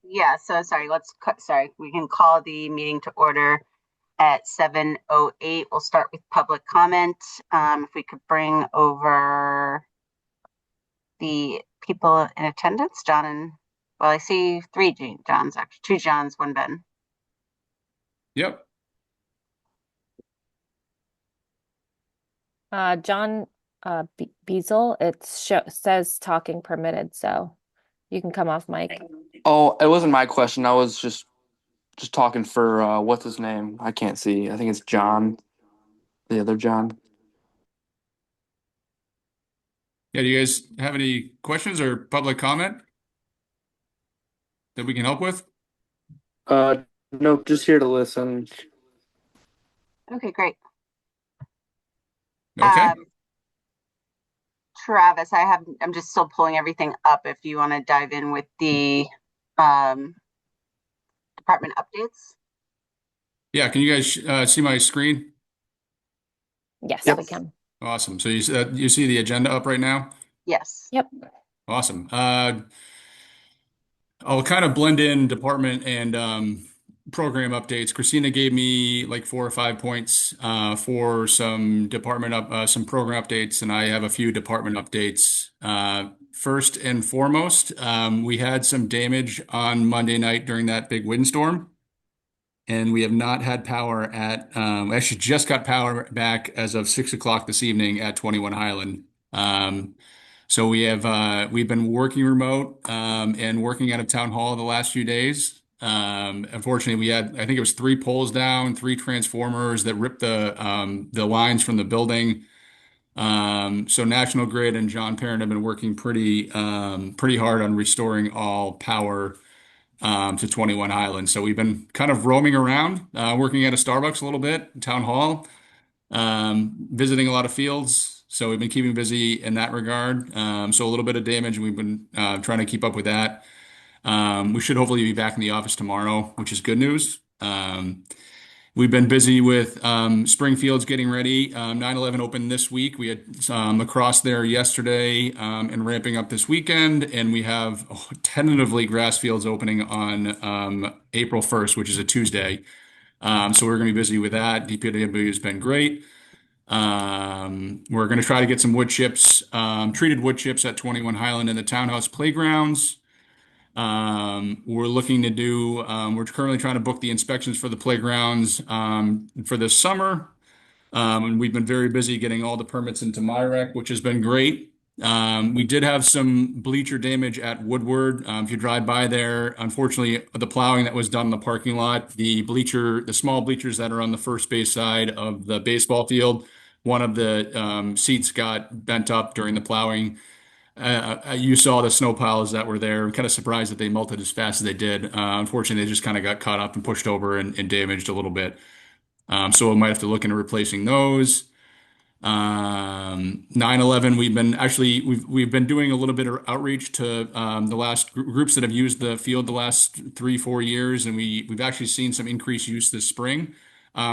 Yeah, so sorry, sorry, we can call the meeting to order at 7:08. We'll start with public comment. If we could bring over the people in attendance, John and, well, I see three Johns, actually, two Johns, one Ben. Yep. John Beazle, says talking permitted, so you can come off mic. Oh, it wasn't my question. I was just talking for what's his name? I can't see. I think it's John, the other John. Yeah, do you guys have any questions or public comment that we can help with? Nope, just here to listen. Okay, great. Okay. Um, Travis, I'm just still pulling everything up if you want to dive in with the um, department updates. Yeah, can you guys see my screen? Yes, we Yep. can. Awesome. So you see the agenda up right now? Yes. Yep. Awesome. I'll kind of blend in department and program updates. Christina gave me like 4 or 5 points for some program updates, and I have a few department updates. First and foremost, we had some damage on Monday night during that big windstorm, and we have not had power actually just got power back as of 6 o'clock this evening at 21 Highland. So we've been working remote and working out of town hall the last few days. Unfortunately, we had I think it was three poles down, three transformers that ripped the lines from the building. So National Grid and John Parent have been working pretty hard on restoring all power to 21 Highland. So we've been kind of roaming around, working at a Starbucks a little bit, town hall, visiting a lot of fields. So we've been keeping busy in that regard. So a little bit of damage, and we've been trying to keep up with that. We should hopefully be back in the office tomorrow, which is good news. We've been busy with Springfield's getting ready. 9/11 opened this week. We had lacrosse there yesterday and ramping up this weekend. And we have tentatively Grassfields opening on April 1st, which is a Tuesday. So we're going to be busy with that. DPW has been great. We're going to try to get some wood chips, treated wood chips at 21 Highland in the townhouse playgrounds. We're currently trying to book the inspections for the playgrounds for this summer. And we've been very busy getting all the permits into MyRec, which has been great. We did have some bleacher damage at Woodward. If you drive by there, unfortunately, the plowing that was done in the parking lot, the small bleachers that are on the first base side of the baseball field, one of the seats got bent up during the plowing. You saw the snow piles that were there. I'm kind of surprised that they melted as fast as they did. Unfortunately, they just kind of got caught up and pushed over and damaged a little bit. So we might have to look into replacing those. 9/11, we've been doing a little bit of outreach to the last groups that have used the field the last 3, 4 years, and we've actually seen some increased use this spring,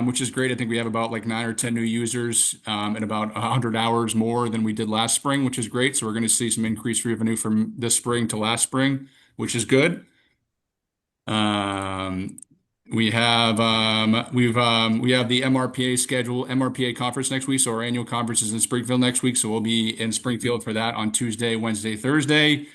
which is great. I think we have about like 9 or 10 new users and about 100 hours more than we did last spring, which is great. So we're going to see some increased revenue from this spring to last spring, which is good. Um, we have the MRPA conference next week. So our annual conference is in Springfield next week. So we'll be in Springfield for that on Tuesday, Wednesday, Thursday.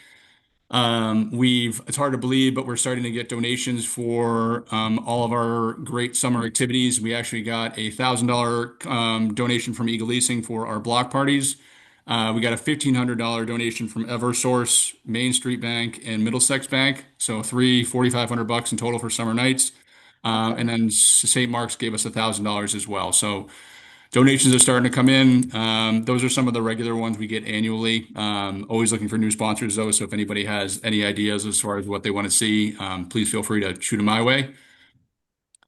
It's hard to believe, but we're starting to get donations for all of our great summer activities. We actually got a $1,000 donation from Eagle Leasing for our block parties. We got a $1,500 donation from Eversource, Main Street Bank, and Middlesex Bank. So three, $4,500 in total for summer nights. And then St. Mark's gave us $1,000 as well. So donations are starting to come in. Those are some of the regular ones we get annually. Always looking for new sponsors, though. So if anybody has any ideas as far as what they want to see, please feel free to shoot them my way.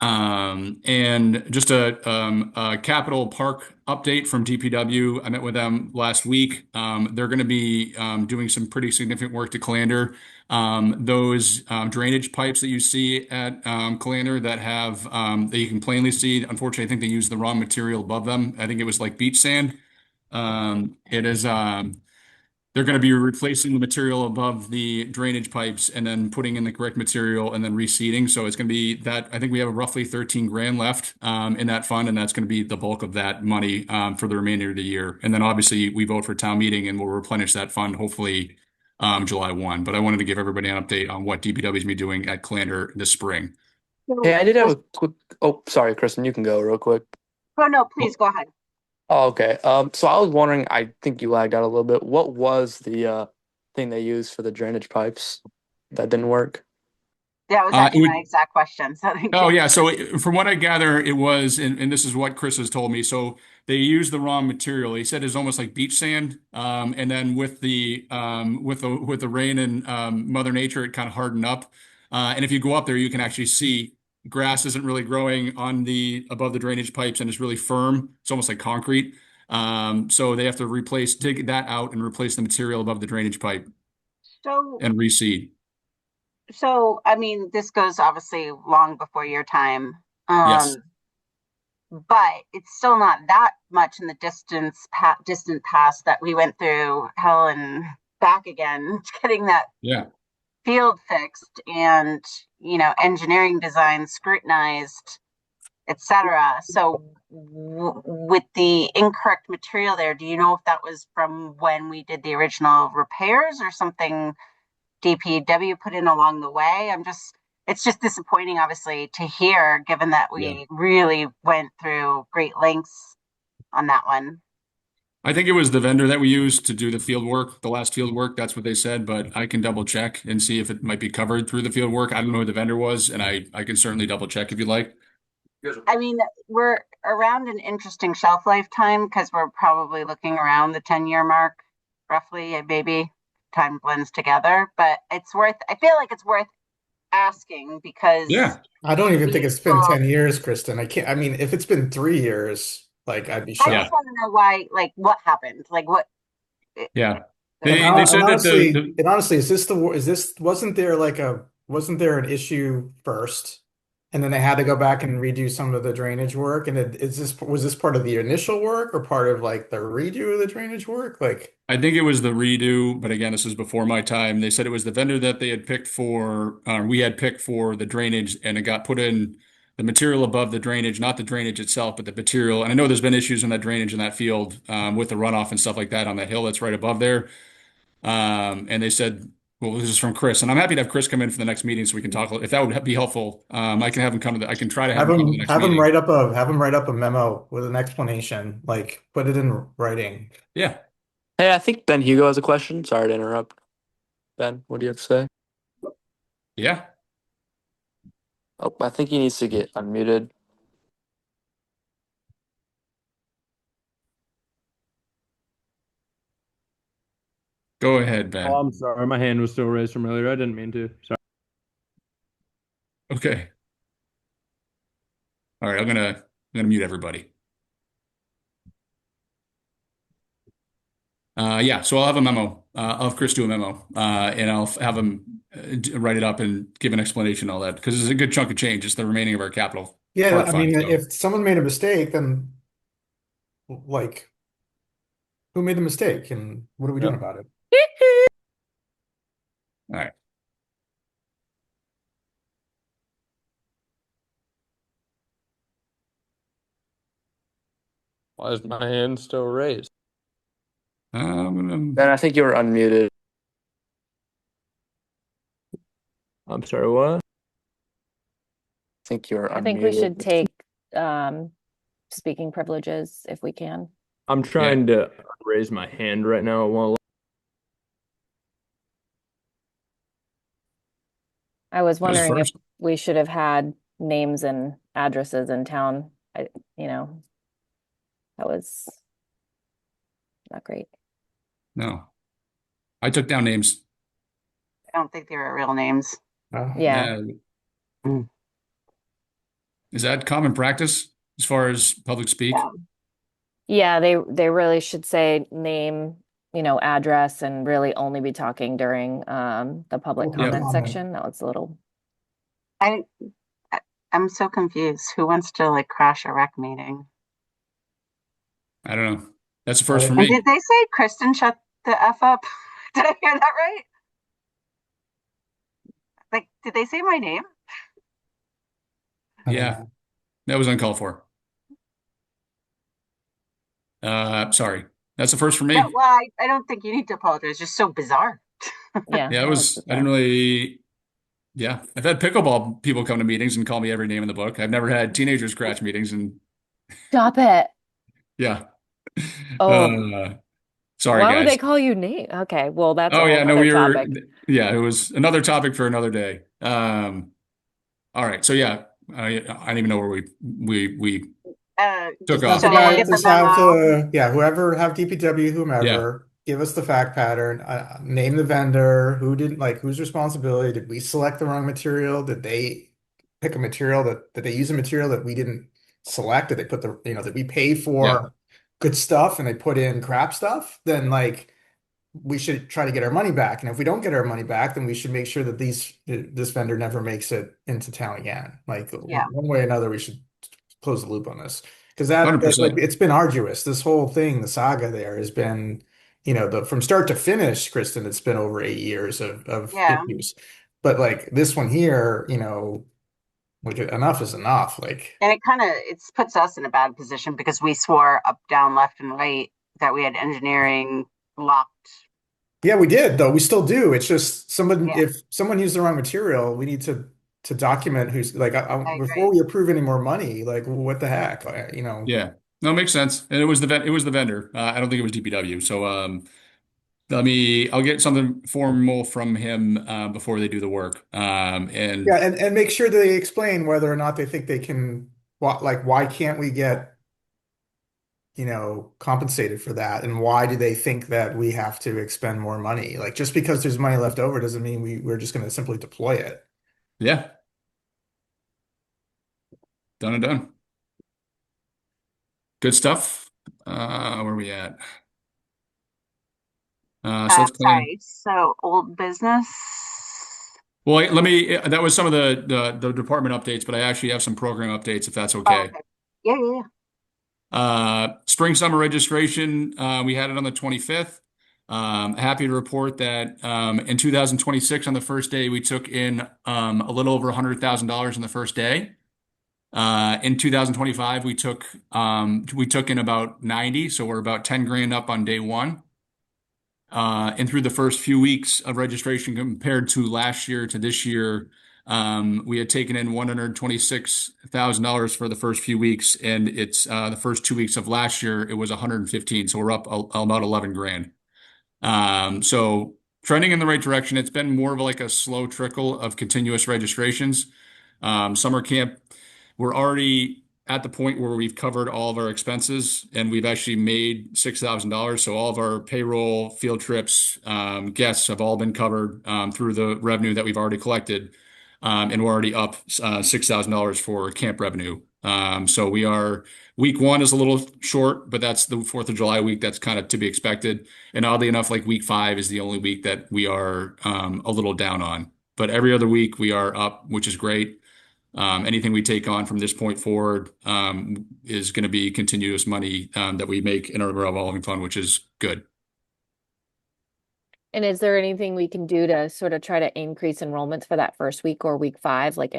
And just a Capital Park update from DPW. I met with them last week. They're going to be doing some pretty significant work to Calander. Those drainage pipes that you see at Calander that you can plainly see. Unfortunately, I think they used the wrong material above them. I think it was like beach sand. It is. They're going to be replacing the material above the drainage pipes and then putting in the correct material and then reseeding. So it's going to be that. I think we have roughly 13 grand left in that fund, and that's going to be the bulk of that money for the remainder of the year. And then obviously we vote for town meeting and we'll replenish that fund hopefully July 1. But I wanted to give everybody an update on what DPW is going to be doing at Clander this spring. Hey, I did have a quick. Oh, sorry, Kristen, you can go real quick. Oh, no, please go ahead. Oh, okay. So I was wondering. I think you lagged out a little bit. What was the thing they used for the drainage pipes that didn't work? That was actually my exact question. So thank Oh, you. yeah. So from what I gather, it was, and this is what Chris has told me. So they used the wrong material. He said it's almost like beach sand. And then with the rain and Mother Nature, it kind of hardened up. And if you go up there, you can actually see grass isn't really growing on above the drainage pipes, and it's really firm. It's almost like concrete. So they have to dig that out and replace the material above the drainage pipe So, and reseed. I mean, this goes obviously long before your time. Yes. But it's still not that much in the distant past that we went through hell and back again, getting that Yeah. field fixed and, engineering design scrutinized, etc. So with the incorrect material there, do you know if that was from when we did the original repairs or something DPW put in along the way? It's just disappointing, obviously, to hear, given that we really went through great lengths on that one. I think it was the vendor that we used to do the field work, the last field work. That's what they said, but I can double check and see if it might be covered through the field work. I don't know who the vendor was, and I can certainly double check if you'd like. I mean, we're around an interesting shelf lifetime because we're probably looking around the 10-year mark, roughly, maybe time blends together, but I feel like it's worth asking because I don't even think it's been 10 years, Kristen. I mean, if it's been 3 years, like I'd be I shocked. just want to know why, like what happened, like what. Yeah. And They said that honestly, wasn't there an issue first, and then they had to go back and redo some of the drainage work? And was this part of the initial work or part of like the redo of the drainage work? Like, I think it was the redo, but again, this is before my time. They said it was the vendor that they had picked we had picked for the drainage, and it got put in the material above the drainage, not the drainage itself, but the material. And I know there's been issues in that drainage in that field with the runoff and stuff like that on that hill that's right above there. And they said, well, this is from Chris, and I'm happy to have Chris come in for the next meeting so we can talk. If that would be helpful, I can have him come I can try to have him come to the next meeting. Have him write up a memo with an explanation, like put it in writing. Yeah. Hey, I think Ben Hugo has a question. Sorry to interrupt. Ben, what do you have to say? Yeah. Oh, I think he needs to get unmuted. Go ahead, Ben. Oh, I'm sorry. My hand was still raised from earlier. I didn't mean to. Sorry. Okay. All right, I'm gonna mute everybody. Yeah, so I'll have a memo. I'll have Chris do a memo, and I'll have him write it up and give an explanation and all that because it's a good chunk of change. It's the remaining of our capital. Yeah, part I fund, mean, so. if someone made a mistake, then like, who made the mistake, and what are we doing about it? All right. Why is my hand still raised? Ben, I think you were unmuted. I'm sorry, what? I think you're unmuted. I think we should take speaking privileges if we can. I'm trying to raise my hand right now. It won't. I was wondering if we should have had names and addresses in town. That was not great. No. I took down names. I don't think they were real names. Yeah. Is that common practice as far as public speak? Yeah, they really should say name, address, and really only be talking during the public comment section. That was a little. I'm so confused. Who wants to like crash a rec meeting? I don't know. That's the first for me. Did they say Kristen shut the F up? Did I hear that right? Like, did they say my name? I don't Yeah, know. that was uncalled for. Sorry. That's the first for No, me. well, I don't think you need to apologize. It's just so bizarre. Yeah, Yeah, it that was was, I didn't bizarre. really, yeah. I've had pickleball people come to meetings and call me every name in the book. I've never had teenager scratch meetings and Stop it. yeah. Oh, Uh, sorry, why would they guys. call you name? Okay, well, that's a Oh whole yeah, no, nother we were, topic. yeah, it was another topic for another day. All right. So yeah, I don't even know where we took Just have So the off. we'll guy, get the just have memo. the, yeah, whoever have DPW, Yeah. whomever, give us the fact pattern, name the vendor, who didn't, like, whose responsibility, did we select the wrong material? Did they pick a material did they use a material that we didn't select? Did they put did we pay Yeah. for good stuff and they put in crap stuff? Then like, we should try to get our money back. And if we don't get our money back, then we should make sure that this vendor never makes it into town again. Like Yeah. one way or another, we should close the loop on this because that like 100%. it's been arduous. This whole thing, the saga there has been, the from start to finish, Kristen, it's been over 8 years of Yeah. issues. But like this one here, like enough is enough. Like, And it puts us in a bad position because we swore up, down, left, and right that we had engineering locked. yeah, we did though. We still do. It's just someone Yeah, if someone used the wrong material, we need to document who's like I before agree. we approve any more money. Like, what the heck? Like. Yeah. No, it makes sense. And it was the vendor. I don't think it was DPW. So I'll get something formal from him before they do the work. Yeah, And and make sure that they explain whether or not they think they can. Why can't we get compensated for that, and why do they think that we have to expend more money? Like, just because there's money left over doesn't mean we're just going to simply deploy it. yeah, done and done. Good stuff. Where are we at? So let's plan. Sorry. So old business. Well, let me, that was some of the department updates, but I actually have some program updates if that's Oh, okay. okay. Yeah, yeah, yeah. Spring summer registration, we had it on the 25th. Happy to report that in 2026, on the first day, we took in a little over $100,000 in the first day. In 2025, we took in about 90, so we're about 10 grand up on day one. And through the first few weeks of registration compared to last year to this year, we had taken in $126,000 for the first few weeks, and it's the first 2 weeks of last year it was 115, so we're up about 11 grand. So trending in the right direction. It's been more of like a slow trickle of continuous registrations. Summer camp, we're already at the point where we've covered all of our expenses and we've actually made $6,000. So all of our payroll, field trips, guests have all been covered through the revenue that we've already collected. And we're already up $6,000 for camp revenue. So week one is a little short, but that's the 4th of July week. That's kind of to be expected. And oddly enough, like week 5 is the only week that we are a little down on. But every other week we are up, which is great. Anything we take on from this point forward is going to be continuous money that we make in our revolving fund, which is good. And is there anything we can do to sort of try to increase enrollments for that first week or week 5? Like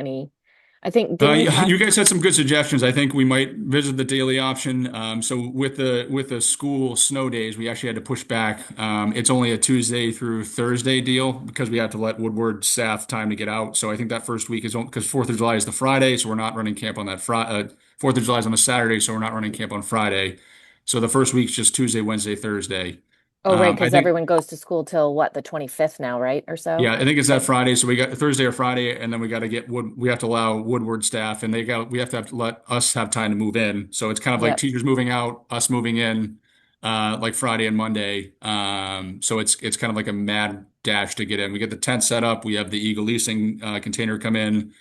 I think, didn't we talk? You guys had some good suggestions. I think we might visit the daily option. So with the school snow days, we actually had to push back. It's only a Tuesday through Thursday deal because we have to let Woodward staff time to get out. So I think that first week is because 4th of July is the Friday, so we're not running camp on that Friday. 4th of July is on a Saturday, so we're not running camp on Friday. So the first week's just Tuesday, Wednesday, Thursday. Oh, right, I because think. everyone goes to school till what, the 25th now, right? Or so? Yeah, I think it's that Friday. So we got Thursday or Friday, and then we got to we have to allow Woodward staff, and we have to let us have time to move in. So it's kind of like Yep. teachers moving out, us moving in, like Friday and Monday. So it's kind of like a mad dash to get in. We get the tent set up. We have the Eagle leasing container come in.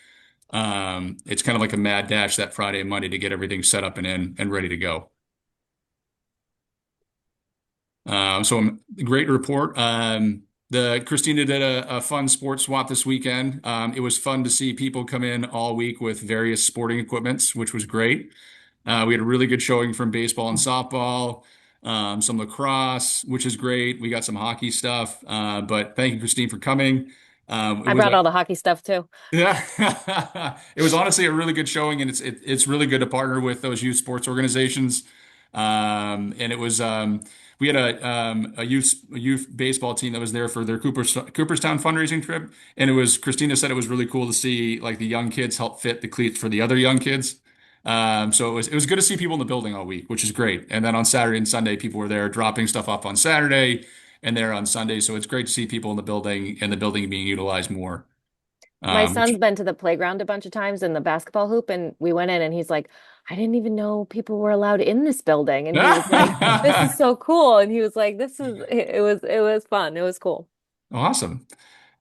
It's kind of like a mad dash that Friday and Monday to get everything set up and in and ready to go. So great report. Christina did a fun sports swap this weekend. It was fun to see people come in all week with various sporting equipments, which was great. We had a really good showing from baseball and softball. some lacrosse, which is great. We got some hockey stuff. But thank you, Christine, for coming. It I was brought all the hockey stuff too. yeah, it was honestly a really good showing, and it's really good to partner with those youth sports organizations. And it was we had a youth baseball team that was there for their Cooperstown fundraising trip, and it was Christina said it was really cool to see like the young kids help fit the cleats for the other young kids. So it was good to see people in the building all week, which is great. And then on Saturday and Sunday, people were there dropping stuff off on Saturday and there on Sunday. So it's great to see people in the building and the building being utilized more. My Which son's been to the playground a bunch of times in the basketball hoop, and we went in and he's like, I didn't even know people were allowed in this building. And he was like, this is so cool. And he was like, it was fun. It was cool. Awesome.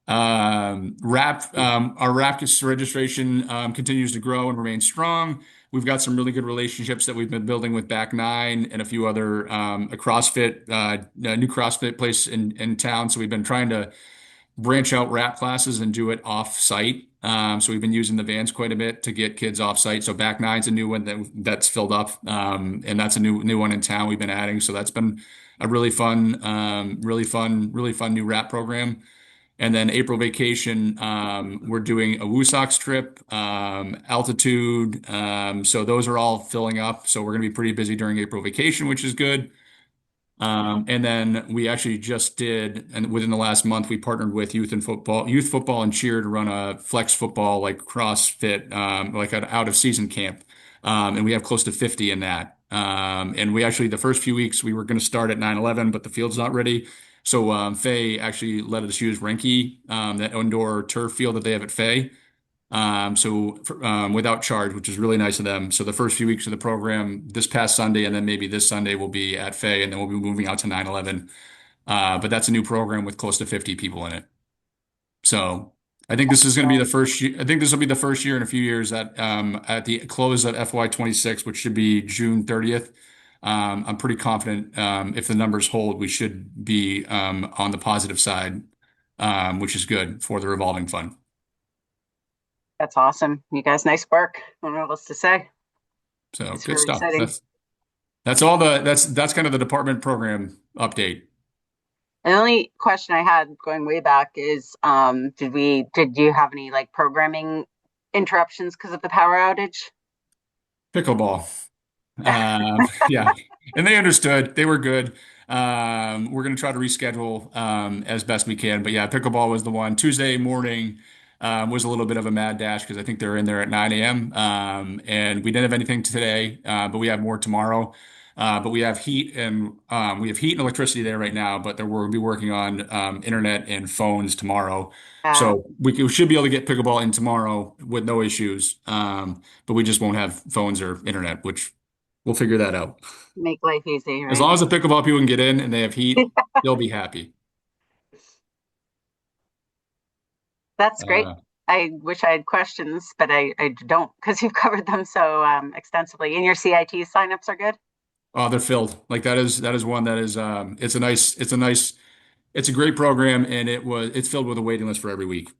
Our RAP registration continues to grow and remain strong. We've got some really good relationships that we've been building with Back Nine and a few other a CrossFit, a new CrossFit place in town. So we've been trying to branch out rap classes and do it off site. So we've been using the vans quite a bit to get kids off site. So Back Nine's a new one that's filled up, and that's a new one in town we've been adding. So that's been a really fun new rap program. And then April vacation, we're doing a Woosocks trip, altitude. So those are all filling up. So we're going to be pretty busy during April vacation, which is good. And then we actually just did, and within the last month, we partnered with youth football and cheer to run a flex football, like CrossFit, like an out of season camp. And we have close to 50 in that. And we actually, the first few weeks, we were going to start at 9/11, but the field's not ready. So, Fay actually let us use Renke, that indoor turf field that they have at Fay. Without charge, which is really nice of them. So the first few weeks of the program this past Sunday, and then maybe this Sunday will be at Fay, and then we'll be moving out to 9/11. But that's a new program with close to 50 people in it. So I think this is going to be the first year. I think this will be the first year in a few years that at the close of FY26, which should be June 30th. I'm pretty confident if the numbers hold, we should be on the positive side, which is good for the revolving fund. That's awesome. You guys, nice work. I don't know what else to say. So It's good really stuff. exciting. That's kind of the department program update. The only question I had going way back is, did you have any like programming interruptions because of the power outage? Pickleball. Yeah. And they understood. They were good. We're going to try to reschedule as best we can. But yeah, pickleball was the one. Tuesday morning was a little bit of a mad dash because I think they're in there at 9 a.m. And we didn't have anything today, but we have more tomorrow. But we have heat and electricity there right now, but we'll be working on internet and phones tomorrow. So we should be able to get pickleball in tomorrow with no issues. But we just won't have phones or internet, which we'll figure that out. Make life easy, right? As long as the pickleball people can get in and they have heat, they'll be happy. That's great. I wish I had questions, but I don't because you've covered them so extensively. And your CIT signups are good? Oh, they're filled. Like that is one that is it's a great program and it's filled with a waiting list for every week.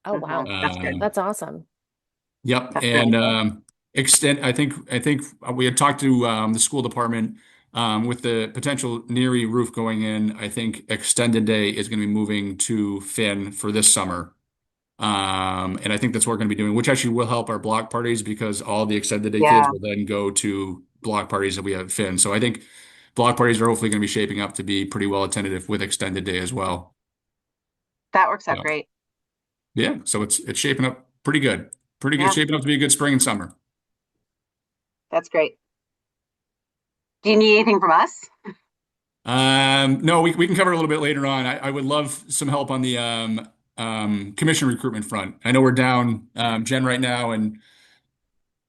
Oh, wow. That's good. That's awesome. Yep. That's And really I think we had talked to the school department with the potential NERI roof going in. I think extended day is going to be moving to Finn for this summer. And I think that's what we're going to be doing, which actually will help our block parties because all the extended day kids Yeah. will then go to block parties that we have at Finn. So I think block parties are hopefully going to be shaping up to be pretty well attended with extended day as well. That works out So, great. yeah, so it's shaping up pretty good. Pretty good, Yeah. shaping up to be a good spring and summer. That's great. Do you need anything from us? No, we can cover it a little bit later on. I would love some help on the commission recruitment front. I know we're down Jen right now, and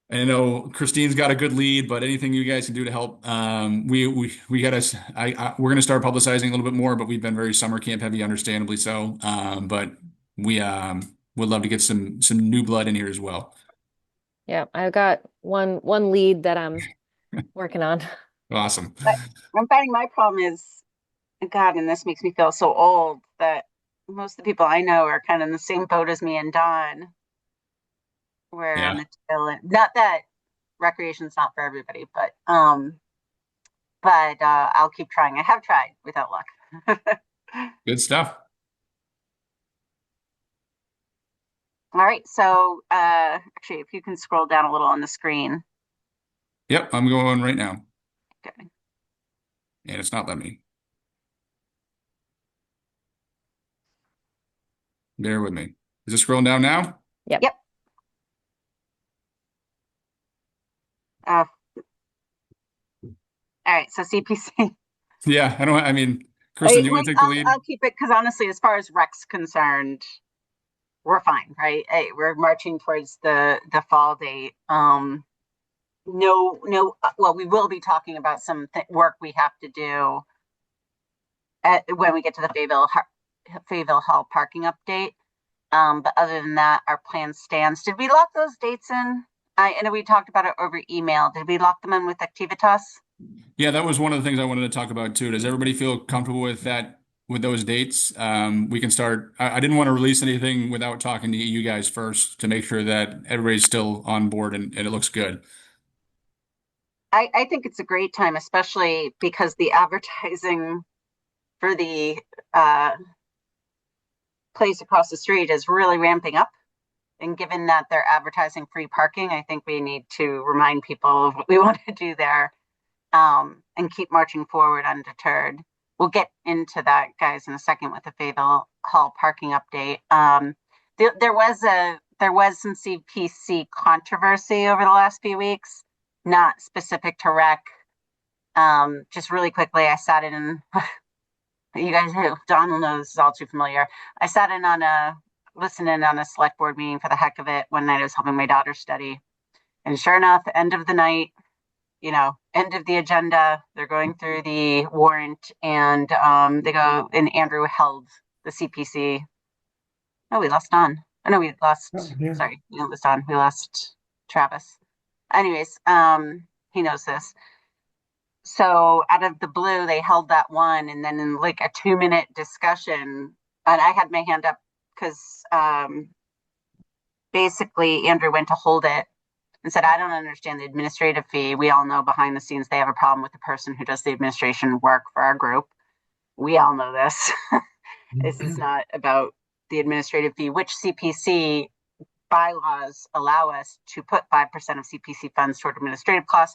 I know Christine's got a good lead, but anything you guys can do to help, we gotta. We're gonna start publicizing a little bit more, but we've been very summer camp heavy, understandably so. But we would love to get some new blood in here as well. Yeah, I've got one lead that I'm working on. Awesome. I'm finding my problem is, God, and this makes me feel so old that most of the people I know are kind of in the same boat as me and Don. We're on Yeah. the tail end. Not that recreation's not for everybody, but but I'll keep trying. I have tried without luck. Good stuff. All right, so actually, if you can scroll down a little on the screen. Yep, I'm going right now. Okay. And it's not letting me. Bear with me. Is it scrolling down now? Yep. Yep. Uh, all right, so CPC. Yeah, I mean, Kristen, you want to take the lead? I'll keep it because honestly, as far as rec's concerned, we're fine, right? We're marching towards the fall date. No, well, we will be talking about some work we have to do when we get to the Fayetteville Hall parking update. But other than that, our plan stands. Did we lock those dates in? I know we talked about it over email. Did we lock them in with Activitas? Yeah, that was one of the things I wanted to talk about too. Does everybody feel comfortable with that, with those dates? We can start. I didn't want to release anything without talking to you guys first to make sure that everybody's still on board and it looks good. I think it's a great time, especially because the advertising for the place across the street is really ramping up. And given that they're advertising free parking, I think we need to remind people of what we want to do there, and keep marching forward undeterred. We'll get into that, guys, in a second with the Fayetteville Hall parking update. There was some CPC controversy over the last few weeks, not specific to rec. Just really quickly, I sat in. You guys, Donald knows, is all too familiar. I sat in listening on a select board meeting for the heck of it one night. I was helping my daughter study, and sure enough, end of the night, end of the agenda, they're going through the warrant, and they go, and Andrew held the CPC. Oh, we lost Don. Oh no, we lost. Oh, yeah. Sorry, we lost Don. We lost Travis. Anyways, he knows this. So out of the blue, they held that one, and then in like a 2-minute discussion, and I had my hand up because basically Andrew went to hold it and said, I don't understand the administrative fee. We all know behind the scenes they have a problem with the person who does the administration work for our group. We all know this. This is not about the administrative fee, which CPC bylaws allow us to put 5% of CPC funds toward administrative costs.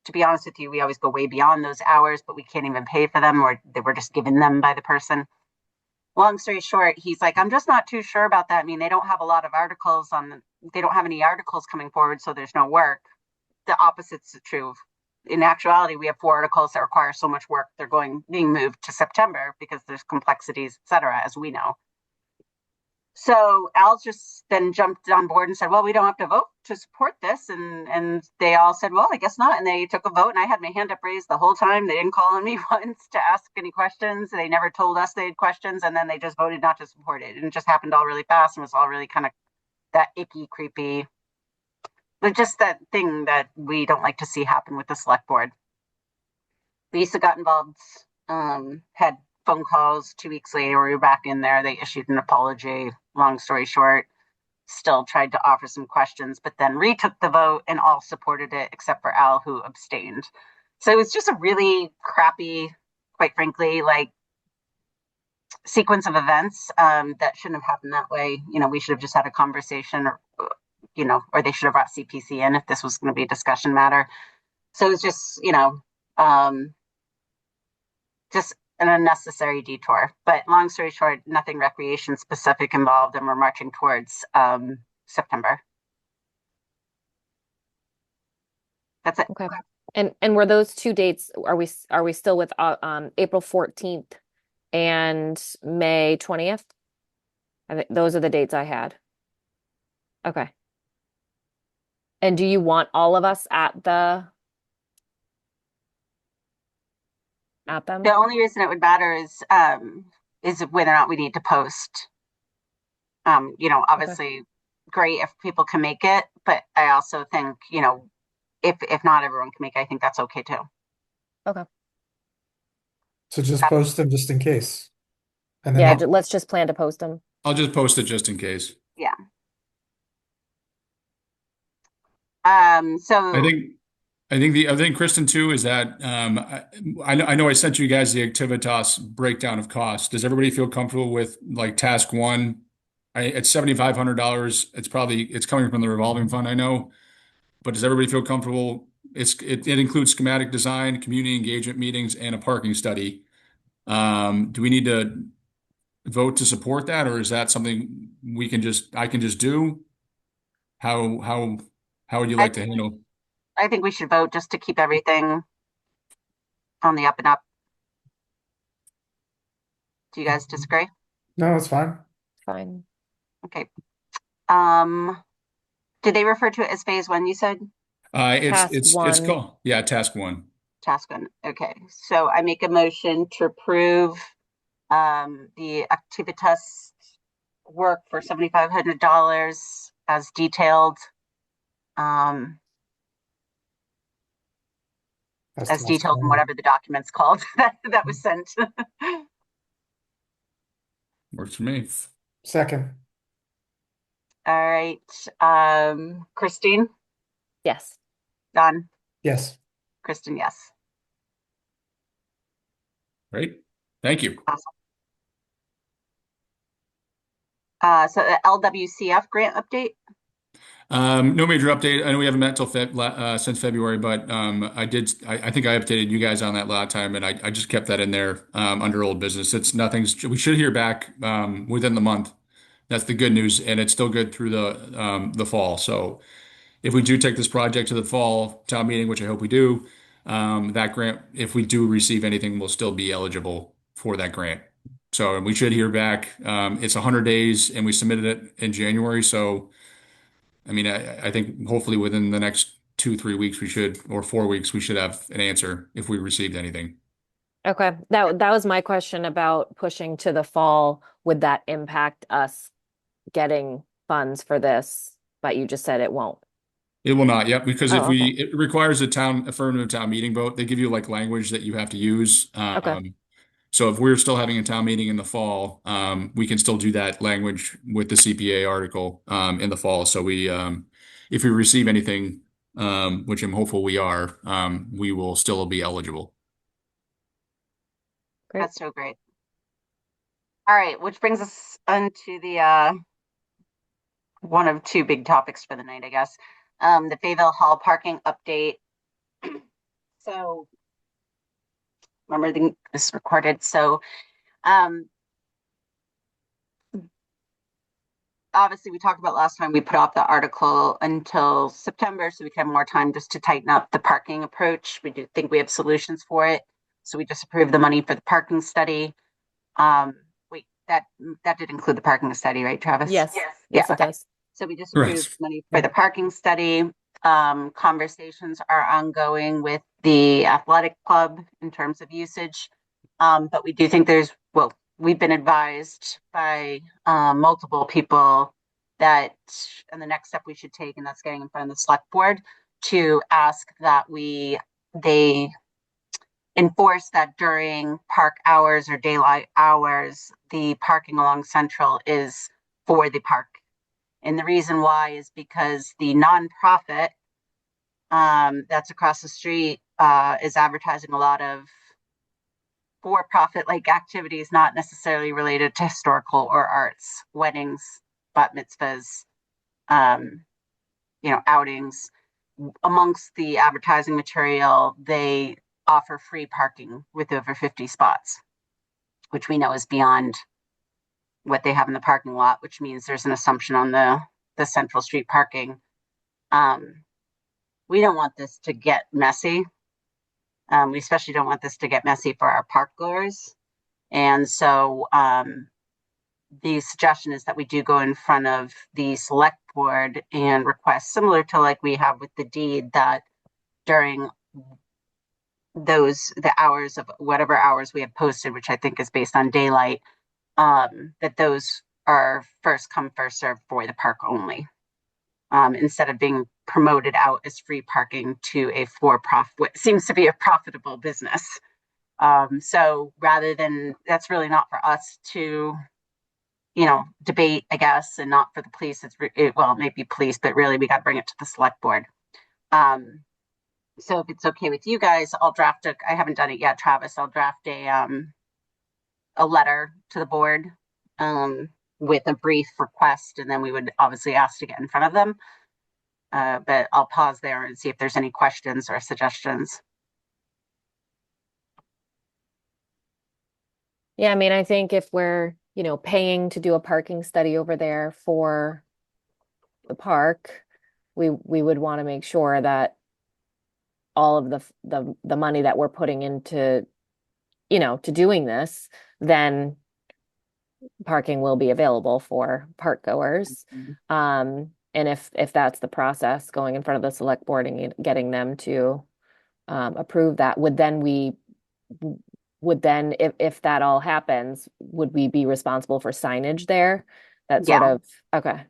To be honest with you, we always go way beyond those hours, but we can't even pay for them, or they were just given them by the person. Long story short, he's like, I'm just not too sure about that. I mean, they don't have a lot of articles they don't have any articles coming forward, so there's no work. The opposite's true. In actuality, we have 4 articles that require so much work, they're being moved to September because there's complexities, et cetera, as we know. So Al just then jumped on board and said, well, we don't have to vote to support this. And they all said, well, I guess not. And they took a vote, and I had my hand up raised the whole time. They didn't call on me once to ask any questions. They never told us they had questions. And then they just voted not to support it. And it just happened all really fast and was all really kind of that icky, creepy, but just that thing that we don't like to see happen with the select board. Lisa got involved, had phone calls 2 weeks later. We were back in there. They issued an apology. Long story short, still tried to offer some questions, but then retook the vote and all supported it except for Al, who abstained. So it was just a really crappy, quite frankly, like sequence of events that shouldn't have happened that way. We should have just had a conversation, or they should have brought CPC in if this was going to be a discussion matter. So it was just, just an unnecessary detour. But long story short, nothing recreation specific involved, and we're marching towards September. That's it. Okay. And were those 2 dates, are we still with April 14th and May 20th? I think those are the dates I had. Okay. And do you want all of us at them? The only reason it would matter is whether or not we need to post. Obviously great if people can make it, but I also think, if not everyone can make it, I think that's okay too. Okay. So just post them just in case. And then Yeah, let's just plan to post them. I'll just post it just in case. Yeah. I So think I think Kristen too is that I know I sent you guys the Activitas breakdown of costs. Does everybody feel comfortable with like task one? It's $7,500. It's coming from the revolving fund, I know, but does everybody feel comfortable? It includes schematic design, community engagement meetings, and a parking study. Do we need to vote to support that, or is that something I can just do? How how would you I like to handle? I think we should vote just to keep everything on the up and up. Do you guys disagree? No, it's fine. Fine. Okay. Um, did they refer to it as phase one, you said? Task It's one. called, yeah, task one. Task one. Okay. So I make a motion to approve the Activitas work for $7,500 as detailed, um, That's as task detailed in one. whatever the document's called that was sent. Works for me. Second. All right. Christine, Yes. Don, Yes. Kristen, yes. Right? Thank you. Awesome. So the LWCF grant update. No major update. I know we haven't met since February, but I think I updated you guys on that last time, and I just kept that in there under old business. We should hear back within the month. That's the good news, and it's still good through the fall. So if we do take this project to the fall town meeting, which I hope we do, that grant, if we do receive anything, we'll still be eligible for that grant. So we should hear back. It's 100 days, and we submitted it in January. So, I mean, I think hopefully within the next 2, 3 weeks, or 4 weeks, we should have an answer if we received anything. Okay. That was my question about pushing to the fall. Would that impact us getting funds for this? But you just said it won't. It will not, yep, because Oh, okay. it requires a affirmative town meeting vote. They give you like language that you have to use. Okay. So if we're still having a town meeting in the fall, we can still do that language with the CPA article in the fall. So if we receive anything, which I'm hopeful we are, we will still be eligible. Great. That's so great. All right, which brings us onto the one of two big topics for the night, I guess. The Fayetteville Hall parking update. So remember this recorded. So obviously we talked about last time we put off the article until September so we can have more time just to tighten up the parking approach. We do think we have solutions for it. So we just approved the money for the parking study. Wait, that did include the parking study, right, Travis? Yes. Yeah, Yes, it okay. does. So we just Correct. approved money for the parking study. Conversations are ongoing with the athletic club in terms of usage. But we do think we've been advised by multiple people that, and the next step we should take, and that's getting in front of the select board to ask that they enforce that during park hours or daylight hours, the parking along Central is for the park. And the reason why is because the nonprofit that's across the street is advertising a lot of for-profit like activities, not necessarily related to historical or arts, weddings, bat mitzvahs, outings. Amongst the advertising material, they offer free parking with over 50 spots, which we know is beyond what they have in the parking lot, which means there's an assumption on the Central Street parking. We don't want this to get messy. We especially don't want this to get messy for our park goers. And so the suggestion is that we do go in front of the select board and request, similar to like we have with the deed, that during the hours of whatever hours we have posted, which I think is based on daylight, that those are first come, first served for the park only. Instead of being promoted out as free parking to a for-profit, what seems to be a profitable business. So rather than, that's really not for us to, debate, I guess, and not for the police. It may be police, but really we got to bring it to the select board. So if it's okay with you guys, I'll draft I haven't done it yet, Travis. I'll draft a letter to the board with a brief request, and then we would obviously ask to get in front of them. But I'll pause there and see if there's any questions or suggestions. Yeah, I mean, I think if we're, paying to do a parking study over there for the park, we would want to make sure that all of the money that we're putting into, to doing this, then parking will be available for park goers. And if that's the process, going in front of the select board and getting them to approve that, if that all happens, would we be responsible for signage there? That sort Yeah. of, okay.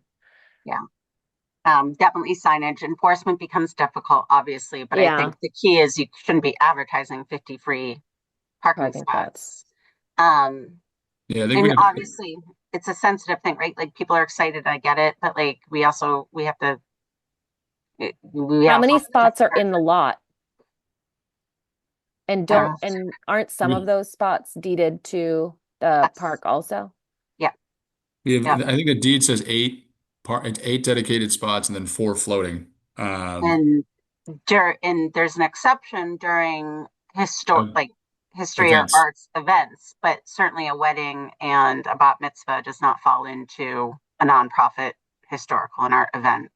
Definitely signage enforcement becomes difficult, obviously, but I Yeah. think the key is you shouldn't be advertising 50 free parking Parking spots. spots. Yeah, I think we And have, obviously it's a sensitive thing, right? Like people are excited, I get it, but like we have to we How also many have to spots are protect in the lot? And our- aren't some of those spots deeded to the Yes. park also? Yeah. we have, Yeah. I think the deed says eight dedicated spots and then 4 floating. And there's an exception during Uh, history or Events. arts events, but certainly a wedding and a bat mitzvah does not fall into a nonprofit historical and art event.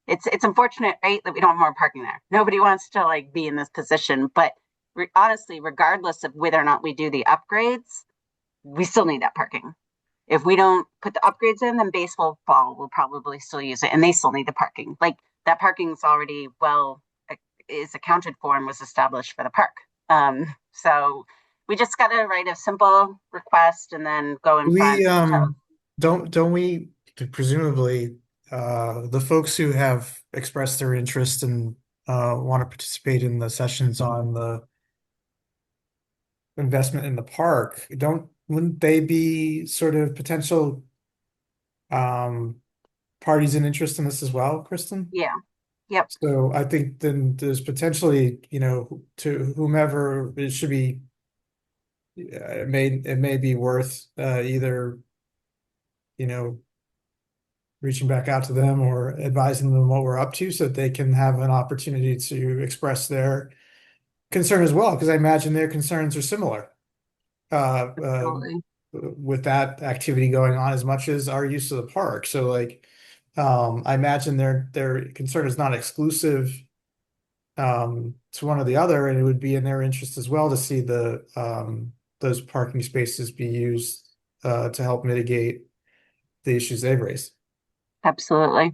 It's unfortunate, right, that we don't have more parking there. Nobody wants to like be in this position, but honestly, regardless of whether or not we do the upgrades, we still need that parking. If we don't put the upgrades in, then baseball will probably still use it, and they still need the parking. Like that parking is already is accounted for and was established for the park. So we just got to write a simple request and then go in front. We don't we presumably the folks who have expressed their interest and want to participate in the sessions on the investment in the park, wouldn't they be sort of potential um parties in interest in this as well, Kristen? Yeah. Yep. So I think then there's potentially, to whomever it should be, it may be worth either, you know, reaching back out to them or advising them what we're up to so that they can have an opportunity to express their concern as well, because I imagine their concerns are similar Absolutely. with that activity going on as much as our use of the park. So like I imagine their concern is not exclusive to one or the other, and it would be in their interest as well to see the those parking spaces be used to help mitigate the issues they've raised. Absolutely.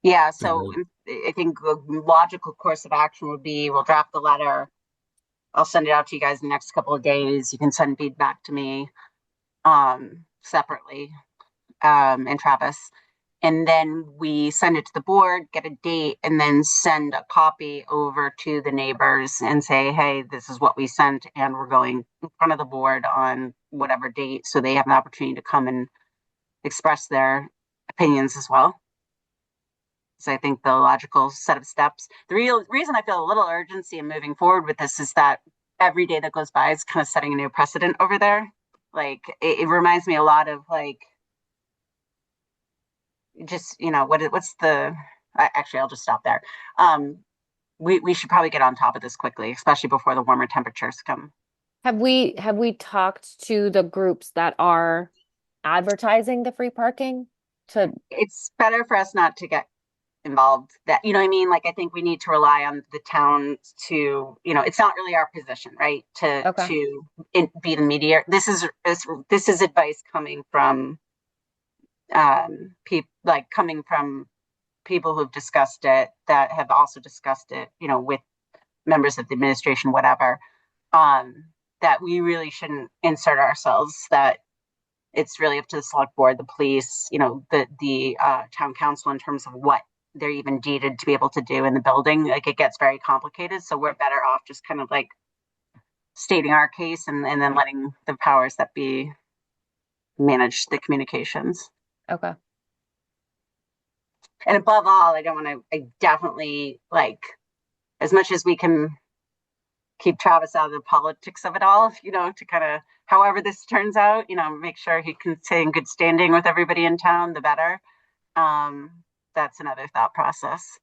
Yeah. So Mhm. I think a logical course of action would be we'll draft the letter. I'll send it out to you guys in the next couple of days. You can send feedback to me separately and Travis. And then we send it to the board, get a date, and then send a copy over to the neighbors and say, hey, this is what we sent, and we're going in front of the board on whatever date. So they have an opportunity to come and express their opinions as well. So I think the logical set of steps. The real reason I feel a little urgency in moving forward with this is that every day that goes by is kind of setting a new precedent over there. Like it reminds me a lot of like just what's the actually I'll just stop there. We should probably get on top of this quickly, especially before the warmer temperatures come. Have we talked to the groups that are advertising the free parking to, It's better for us not to get involved, that you know what I mean, like I think we need to rely on the town to, it's not really our position, right, to okay, be the mediator. This is advice coming from people, like coming from people who've discussed it, that have also discussed it, with members of the administration, whatever, that we really shouldn't insert ourselves, that it's really up to the select board, the police, the town council in terms of what they're even deeded to be able to do in the building. Like it gets very complicated. So we're better off just kind of like stating our case and then letting the powers that be manage the communications. okay. And above all, I definitely like as much as we can keep Travis out of the politics of it all, to kind of, however this turns out, make sure he can stay in good standing with everybody in town, the better. That's another thought process.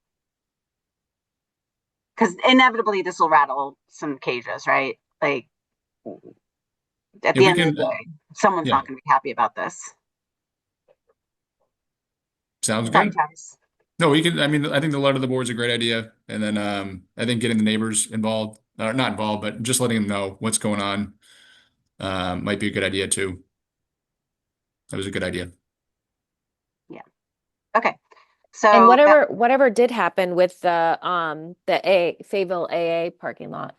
Because inevitably this will rattle some cages, right? Like at Yeah, the we end of can, the day, someone's yeah, not going to be happy about this. sounds Sorry, good. Travis. No, we can, I mean, I think the letter of the board is a great idea. And then, I think getting the neighbors involved, not involved, but just letting them know what's going on, might be a good idea too. That was a good idea. Yeah. Okay. And So whatever did happen with the Fayetteville AA parking lot.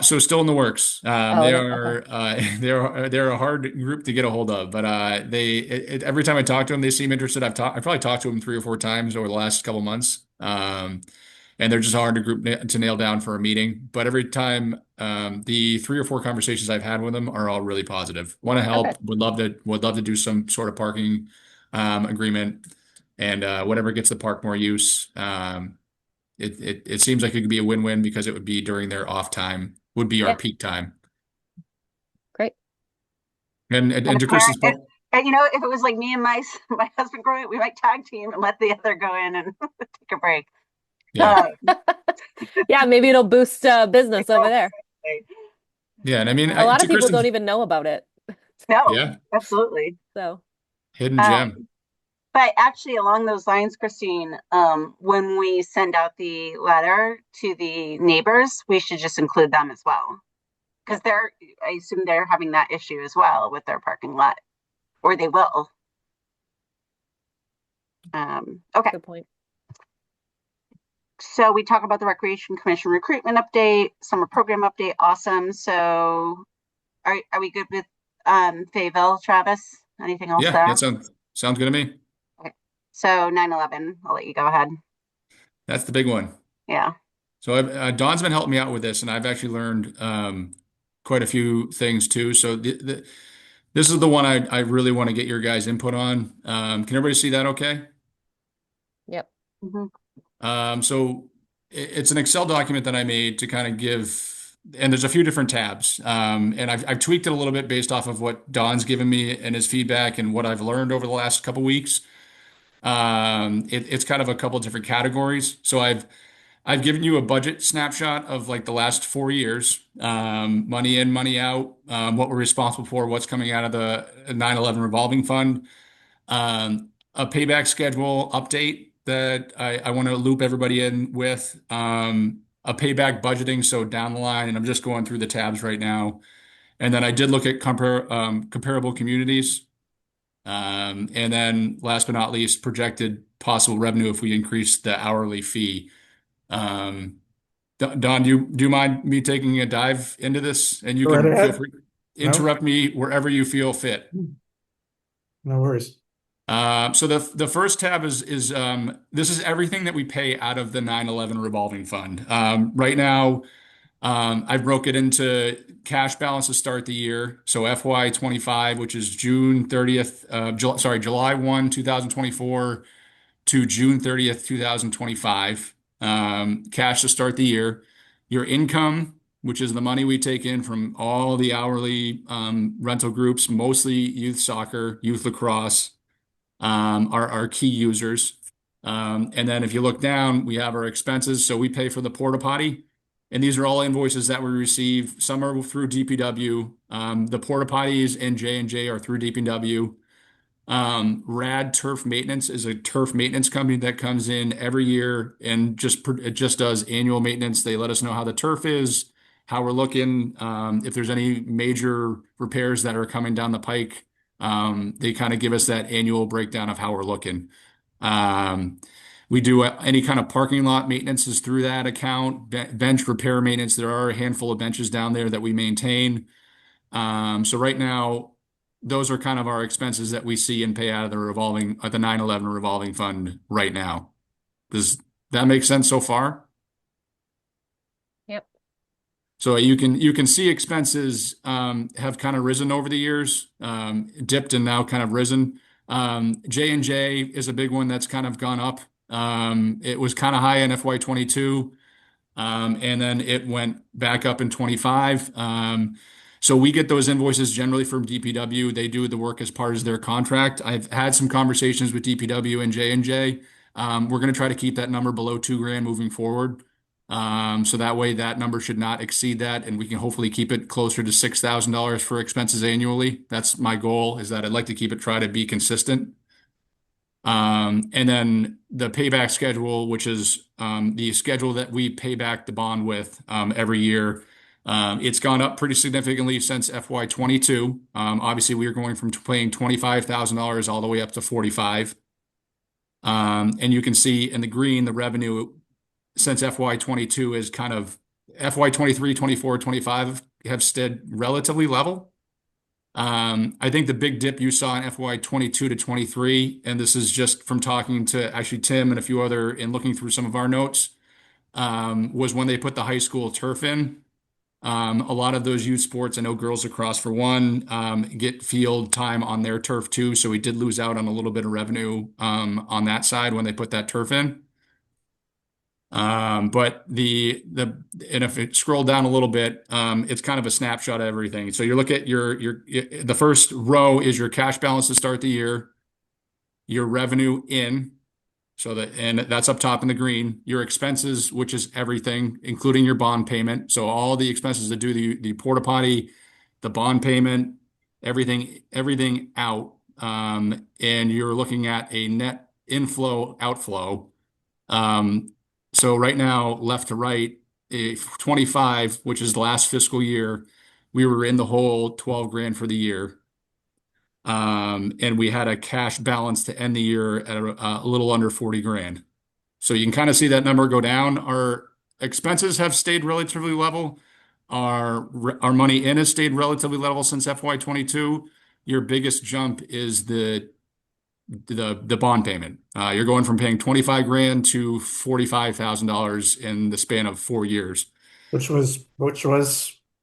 So still in the works. Oh, They it is? Okay. are, they're a hard group to get a hold of, but, every time I talk to them, they seem interested. I've probably talked to them 3 or 4 times over the last couple months. And they're just hard to nail down for a meeting. But every time, the 3 or 4 conversations I've had with them are all really positive. Want to Okay. help, would love to do some sort of parking, agreement, and, whatever gets the park more use. It seems like it could be a win-win because it would be during their off time, would be our Yeah, peak time. great. And to if, Chris's if, point, if it was like me and my husband going, we might tag team and let the other go in and take a break. yeah, Yeah, maybe it'll boost business over there. yeah, and I mean, A lot to of people Kristen's, don't even know about it. No, yeah, absolutely. So, hidden Um, gem. But actually, along those lines, Christine, when we send out the letter to the neighbors, we should just include them as well. Because I assume they're having that issue as well with their parking lot, or they will. Okay, good point. so we talk about the Recreation Commission recruitment update, summer program update. Awesome. So are we good with Fayetteville, Travis? Anything else Yeah, there? that sounds good to me. Okay. So 9/11, I'll let you go ahead. That's the big one. Yeah. So Dawn's been helping me out with this, and I've actually learned, quite a few things too. So this is the one I really want to get your guys' input on. Can everybody see that okay? Yep. Mhm. So it's an Excel document that I made to kind of and there's a few different tabs. And I've tweaked it a little bit based off of what Don's given me and his feedback and what I've learned over the last couple weeks. It's kind of a couple different categories. So I've given you a budget snapshot of like the last 4 years, money in, money out, what we're responsible for, what's coming out of the 9/11 revolving fund, a payback schedule update that I want to loop everybody in with, a payback budgeting. So down the line, and I'm just going through the tabs right now. And then I did look at comparable communities. And then last but not least, projected possible revenue if we increase the hourly fee. Um, Don, do you mind me taking a dive into this? And you Go right can feel ahead. free, No, interrupt me wherever you feel fit. no worries. So the first tab is this is everything that we pay out of the 9/11 revolving fund. Right now, I've broke it into cash balance to start the year. So FY25, which is June 30th, July 1, 2024 to June 30th, 2025. Cash to start the year. Your income, which is the money we take in from all the hourly, rental groups, mostly youth soccer, youth lacrosse, are our key users. And then if you look down, we have our expenses. So we pay for the porta potty. And these are all invoices that we receive. Some are through DPW. The porta potties and J&J are through DPW. Rad Turf Maintenance is a turf maintenance company that comes in every year and it just does annual maintenance. They let us know how the turf is, how we're looking, if there's any major repairs that are coming down the pike. They kind of give us that annual breakdown of how we're looking. We do any kind of parking lot maintenance is through that account. Bench repair maintenance. There are a handful of benches down there that we maintain. So right now, those are kind of our expenses that we see and pay out of the 9/11 revolving fund right now. Does that make sense so far? Yep. So you can see expenses, have kind of risen over the years, dipped and now kind of risen. J&J is a big one that's kind of gone up. It was kind of high in FY22. And then it went back up in 25. So we get those invoices generally from DPW. They do the work as part of their contract. I've had some conversations with DPW and J&J. We're going to try to keep that number below 2 grand moving forward. So that way that number should not exceed that, and we can hopefully keep it closer to $6,000 for expenses annually. That's my goal, is that I'd like to keep it, try to be consistent. And then the payback schedule, which is the schedule that we pay back the bond with every year. It's gone up pretty significantly since FY22. Obviously, we are going from paying $25,000 all the way up to 45. And you can see in the green, the revenue since FY22 is kind of FY23, 24, 25 have stayed relatively level. I think the big dip you saw in FY22 to 23, and this is just from talking to actually Tim and a few other and looking through some of our notes, was when they put the high school turf in. A lot of those youth sports, I know Girls Lacrosse for one, get field time on their turf too. So we did lose out on a little bit of revenue on that side when they put that turf in. But and if it scroll down a little bit, it's kind of a snapshot of everything. So you look at the first row is your cash balance to start the year, your revenue in, and that's up top in the green, your expenses, which is everything, including your bond payment. So all the expenses that do the porta potty, the bond payment, everything out. And you're looking at a net inflow outflow. So right now, left to right, 25, which is the last fiscal year, we were in the hole 12 grand for the year. And we had a cash balance to end the year at a little under 40 grand. So you can kind of see that number go down. Our expenses have stayed relatively level. Our money in has stayed relatively level since FY22. Your biggest jump is the bond payment. You're going from paying 25 grand to $45,000 in the span of 4 years. Which was,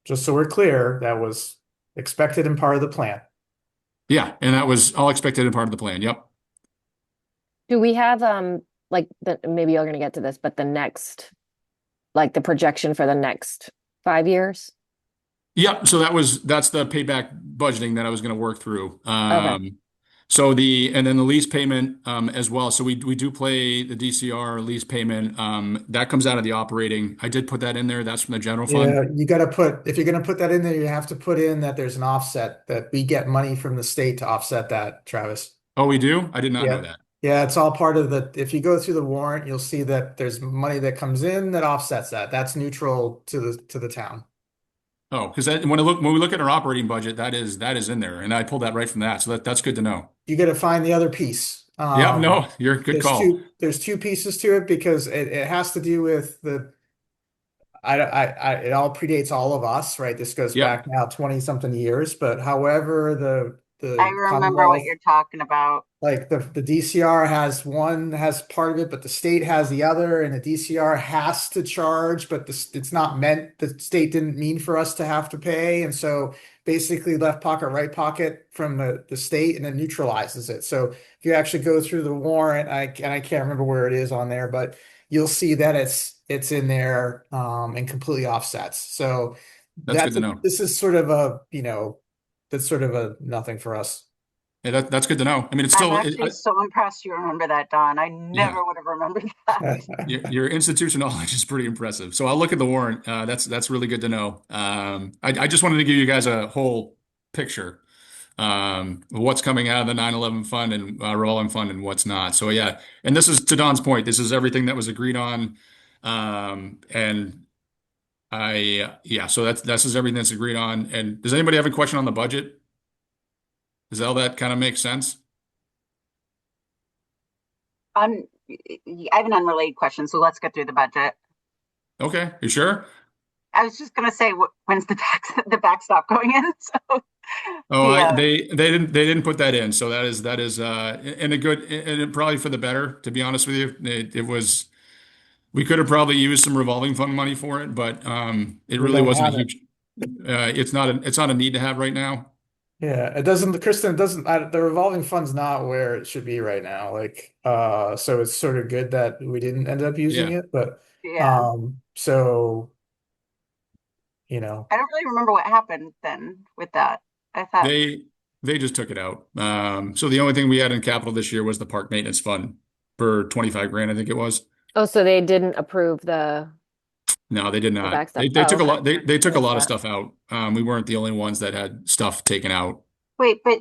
just so we're clear, that was expected and part of the plan. Yeah, and that was all expected and part of the plan. Yep. Do we have maybe you're gonna get to this, but the next, like the projection for the next 5 years? Yep. So that's the payback budgeting that I was going to work through. Okay. And then the lease payment as well. So we do play the DCR lease payment. That comes out of the operating. I did put that in there. That's from the general fund. Yeah, if you're going to put that in there, you have to put in that there's an offset, that we get money from the state to offset that, Travis. Oh, we do? I did not know that. Yeah, it's all part of if you go through the warrant, you'll see that there's money that comes in that offsets that. That's neutral to the town. Oh, because when we look at our operating budget, that is in there, and I pulled that right from that. So that's good to know. You got to find the other piece. Yeah, no, you're a good call. There's two pieces to it, because it has to do with it all predates all of us, right? This goes back now 20 something years, but however I remember what you're talking about. Like the DCR has part of it, but the state has the other, and the DCR has to charge, but it's not meant, the state didn't mean for us to have to pay. And so basically left pocket, right pocket from the state, and then neutralizes it. So if you actually go through the warrant, I can't remember where it is on there, but you'll see that it's in there and completely offsets. So that's good to know. This is sort of that's sort of a nothing for us. Yeah, that's good to know. I mean, it's still. I'm actually so impressed you remember that, Don. I never would have remembered that. Your institutional knowledge is pretty impressive. So I'll look at the warrant. That's really good to know. I just wanted to give you guys a whole picture of what's coming out of the 9/11 fund and revolving fund and what's not. So yeah, and this is to Don's point. This is everything that was agreed on, and so this is everything that's agreed on. And does anybody have a question on the budget? Does all that kind of make sense? I have an unrelated question, so let's get through the budget. Okay, you sure? I was just gonna say, when's the backstop going in? So, they didn't put that in, so that is and a good, and probably for the better, to be honest with you. We could have probably used some revolving fund money for it, but it really wasn't a huge. It's not a need to have right now. Yeah, it doesn't, Kristen, it doesn't, the revolving fund's not where it should be right now. Like, so it's sort of good that we didn't end up using Yeah. it, but, Yeah. so, you know, I don't really remember what happened then with that. I thought, They they just took it out. So the only thing we had in capital this year was the park maintenance fund for 25 grand, I think it was. Oh, so they didn't approve No, they did the not. back stuff. They Oh, took a okay. lot. They took a Missed lot of that. stuff out. We weren't the only ones that had stuff taken out. wait, but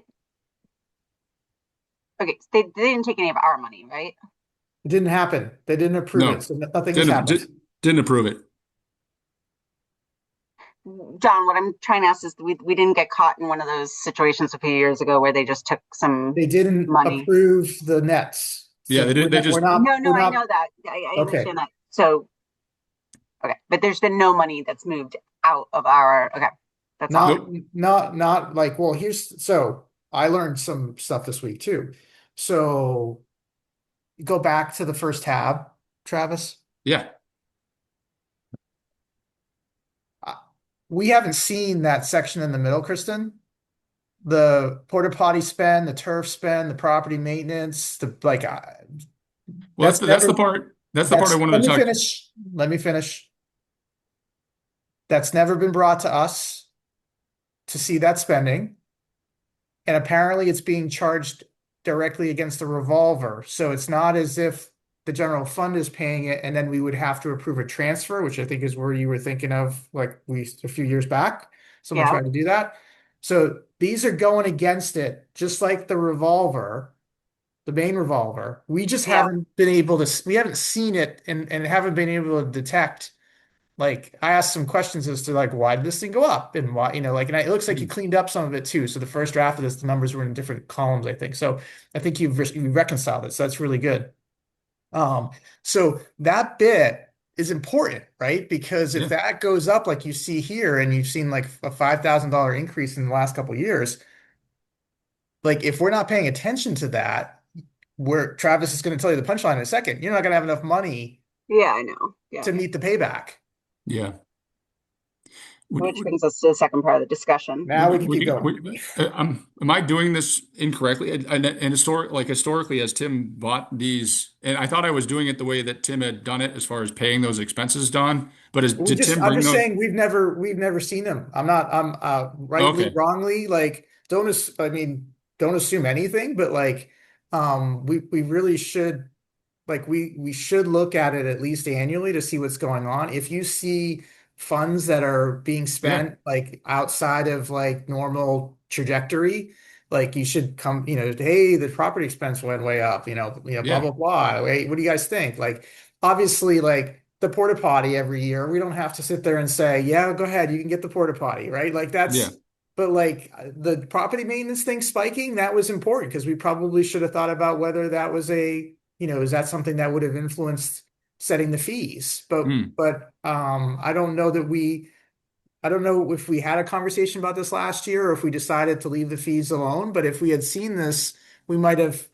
okay, they didn't take any of our money, right? it didn't happen. They didn't approve it, No, so nothing has didn't happened. di- didn't approve it. John, what I'm trying to ask is we didn't get caught in one of those situations a few years ago where they just took some They didn't money. approve the nets. Yeah, So they did. They just No, we're I know not, that. I okay. understand that. So, okay, but there's been no money that's moved out of our, okay, that's all. Not, nope. not like, well, so I learned some stuff this week too. So go back to the first tab, Travis. Yeah, Uh, We haven't seen that section in the middle, Kristen. The porta potty spend, the turf spend, the property maintenance, the like, well, that's that's never, the part. That's the part I let wanted to me talk. finish. Let me finish. That's never been brought to us to see that spending. And apparently it's being charged directly against the revolver. So it's not as if the general fund is paying it and then we would have to approve a transfer, which I think is where you were thinking of, like a few years back. Someone Yeah, tried to do that. So these are going against it, just like the revolver, the main revolver. We just yeah, haven't been able to, we haven't seen it and haven't been able to detect. Like I asked some questions as to like why did this thing go up and why, like, and it looks like you cleaned up some of it too. So the first draft of this, the numbers were in different columns, I think. So I think you've reconciled it. So that's really good. Um, so that bit is important, right? Because if Yeah, that goes up like you see here, and you've seen like a $5,000 increase in the last couple of years, like if we're not paying attention to that, where Travis is going to tell you the punchline in a second, you're not going to have enough money yeah, I know. Yeah. to meet the payback. yeah. Would, Which would, brings us to the second part of the discussion. Now we can keep going. am I doing this incorrectly? Historically, as Tim bought these, and I thought I was doing it the way that Tim had done it as far as paying those expenses, Don. But did Tim I'm bring just those? saying we've never seen them. I'm rightly, Okay. wrongly, like, I mean, don't assume anything, but like, we really should, like, we should look at it at least annually to see what's going on. If you see funds that are being Yeah. spent like outside of like normal trajectory, like you should come, hey, the property expense went way up, blah, Yeah. blah, blah. Wait, what do you guys think? Like, obviously, like the porta potty every year, we don't have to sit there and say, yeah, go ahead, you can get the porta potty, right? Like Yeah. but like the property maintenance thing spiking, that was important because we probably should have thought about whether that was is that something that would have influenced setting the fees? Hmm. I don't know if we had a conversation about this last year or if we decided to leave the fees alone. But if we had seen this, we might have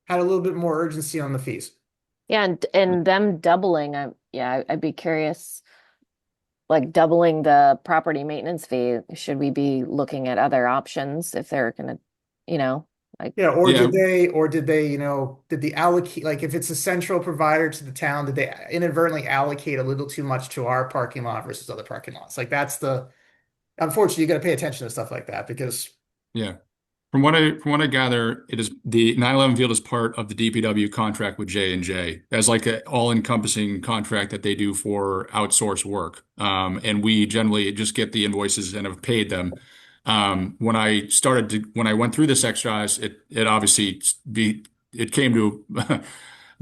had a little bit more urgency on the fees. Yeah, and them doubling, I'd be curious, like doubling the property maintenance fee. Should we be looking at other options if they're gonna, like, Yeah, Yeah. did they, did the allocate, like if it's a central provider to the town, did they inadvertently allocate a little too much to our parking lot versus other parking lots? Like unfortunately, you got to pay attention to stuff like that because Yeah. From what I gather, it is the 9/11 field is part of the DPW contract with J&J as like an all-encompassing contract that they do for outsourced work. And we generally just get the invoices and have paid them. When I went through this exercise, it obviously it came to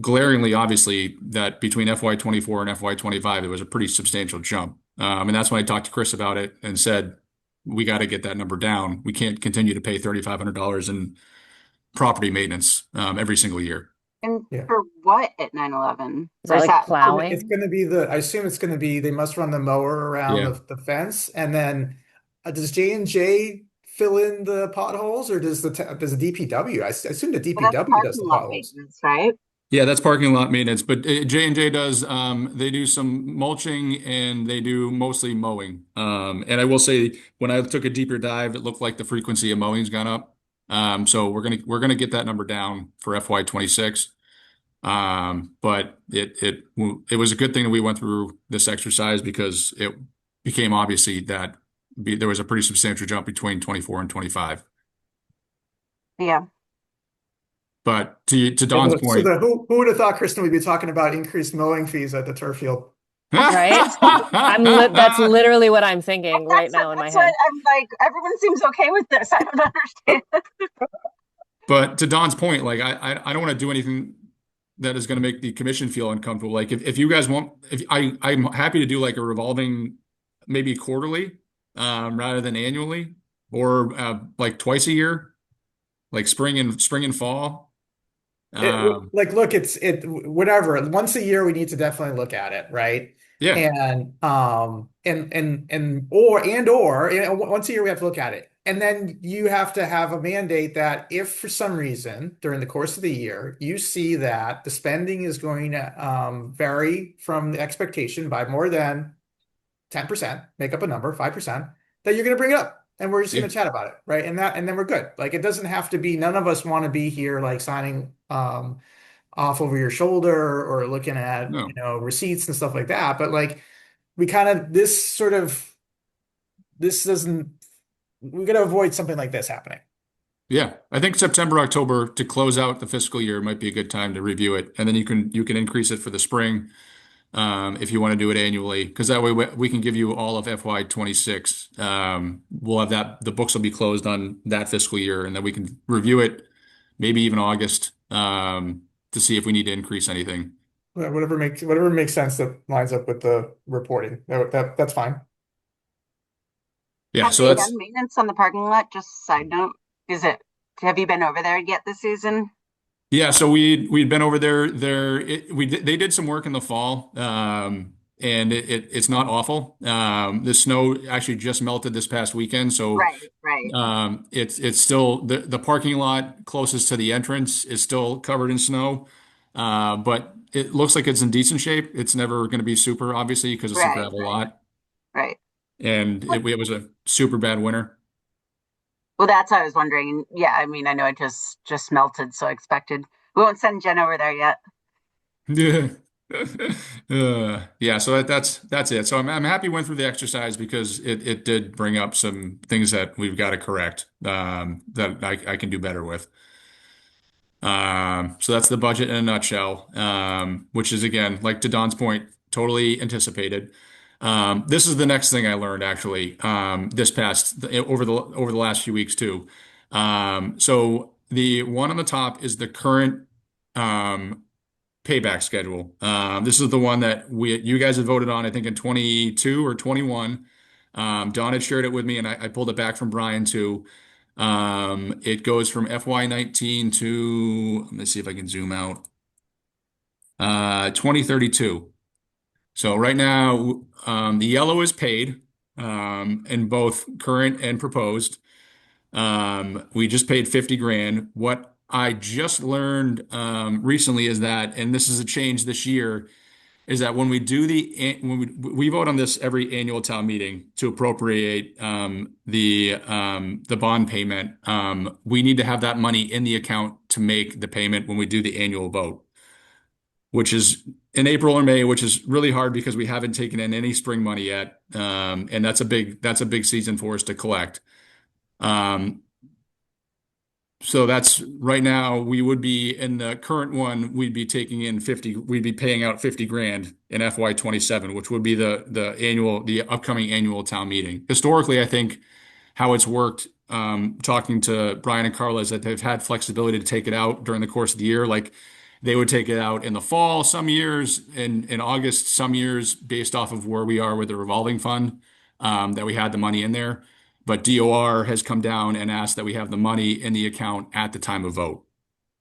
glaringly obviously that between FY24 and FY25, it was a pretty substantial jump. And that's when I talked to Chris about it and said, we got to get that number down. We can't continue to pay $3,500 in property maintenance every single year. And yeah. for what at 9/11? is Or that is like that It's plowing? going to be I assume it's going to be, they must run the mower around Yeah. the fence. And then does J&J fill in the potholes or does the DPW? I assume the but that's DPW does the parking lot potholes. maintenance, right? Yeah, that's parking lot maintenance, but J&J does they do some mulching and they do mostly mowing. And I will say when I took a deeper dive, it looked like the frequency of mowing's gone up. So we're gonna get that number down for FY26. But it was a good thing that we went through this exercise because it became obviously that there was a pretty substantial jump between 24 and 25. Yeah. But to Don's point, Who would have thought, Kristen, we'd be talking about increased mowing fees at the turf field? Right? That's literally what I'm thinking right now in my That's what head. I'm like, everyone seems okay with this. I don't understand. But to Don's point, like I don't want to do anything that is going to make the commission feel uncomfortable. Like if you guys want, if I'm happy to do like a revolving, maybe quarterly, rather than annually, or like twice a year, like spring and fall. Look, whatever. Once a year, we need to definitely look at it, right? Yeah, And once a year we have to look at it. And then you have to have a mandate that if for some reason during the course of the year you see that the spending is going to vary from the expectation by more than 10%, make up a number, 5%, that you're going to bring it up. And we're just yeah, going to chat about it, right? And then we're good. Like it doesn't have to be, none of us want to be here like signing off over your shoulder or looking at, no, receipts and stuff like that. But like we kind of this doesn't we got to avoid something like this happening. yeah. I think September, October to close out the fiscal year might be a good time to review it, and then you can increase it for the spring. If you want to do it annually, because that way we can give you all of FY26. We'll have the books will be closed on that fiscal year, and then we can review it maybe even August, to see if we need to increase anything. Whatever makes sense that lines up with the reporting. That's fine. Yeah, Have so they that's done maintenance on the parking lot? Just side note, have you been over there yet this season? yeah. So we'd been over there. They did some work in the fall, and it's not awful. The snow actually just melted this past weekend, so. Right, right. It's still the parking lot closest to the entrance is still covered in snow, but it looks like it's in decent shape. It's never going to be super, obviously, because it's a Right, gravel lot, right. and it was a super bad winter. Well, that's what I was wondering. Yeah, I mean, I know it just melted, so I expected we won't send Jen over there yet. Yeah. Yeah, so that's it. So I'm happy we went through the exercise because it did bring up some things that we've got to correct, that I can do better with. So that's the budget in a nutshell, which is again, like to Don's point, totally anticipated. This is the next thing I learned actually, over the last few weeks too. So the one on the top is the current payback schedule. This is the one that you guys had voted on, I think in 22 or 21. Don had shared it with me, and I pulled it back from Brian too. It goes from FY19 to, let me see if I can zoom out, 2032. So right now, the yellow is paid, in both current and proposed. We just paid 50 grand. What I just learned, recently is that, and this is a change this year, is that when we vote on this every annual town meeting to appropriate the bond payment, we need to have that money in the account to make the payment when we do the annual vote, which is in April or May, which is really hard because we haven't taken in any spring money yet, and that's a big season for us to collect. So that's right now we would be in the current one, we'd be paying out 50 grand in FY27, which would be the upcoming annual town meeting. Historically, I think how it's worked, talking to Brian and Carla, is that they've had flexibility to take it out during the course of the year. Like they would take it out in the fall, some years in August, some years based off of where we are with the revolving fund, that we had the money in there. But DOR has come down and asked that we have the money in the account at the time of vote,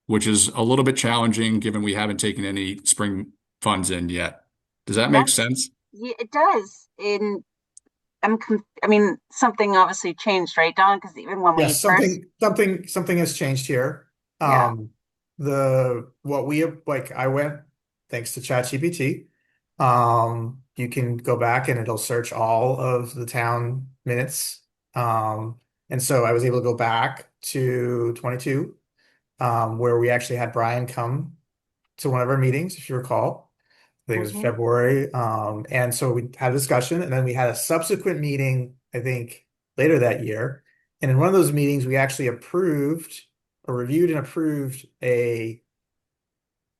which is a little bit challenging given we haven't taken any spring funds in yet. Does that make sense? Yeah, it does. I mean, something obviously changed, right, Don? Because even when we Yes, first, something has changed here. yeah, what we like I went thanks to ChatGPT. You can go back and it'll search all of the town minutes. And so I was able to go back to 22, where we actually had Brian come to one of our meetings, if you recall. I think it was Mhm. February. And so we had a discussion, and then we had a subsequent meeting, I think, later that year. And in one of those meetings, we actually approved or reviewed and approved a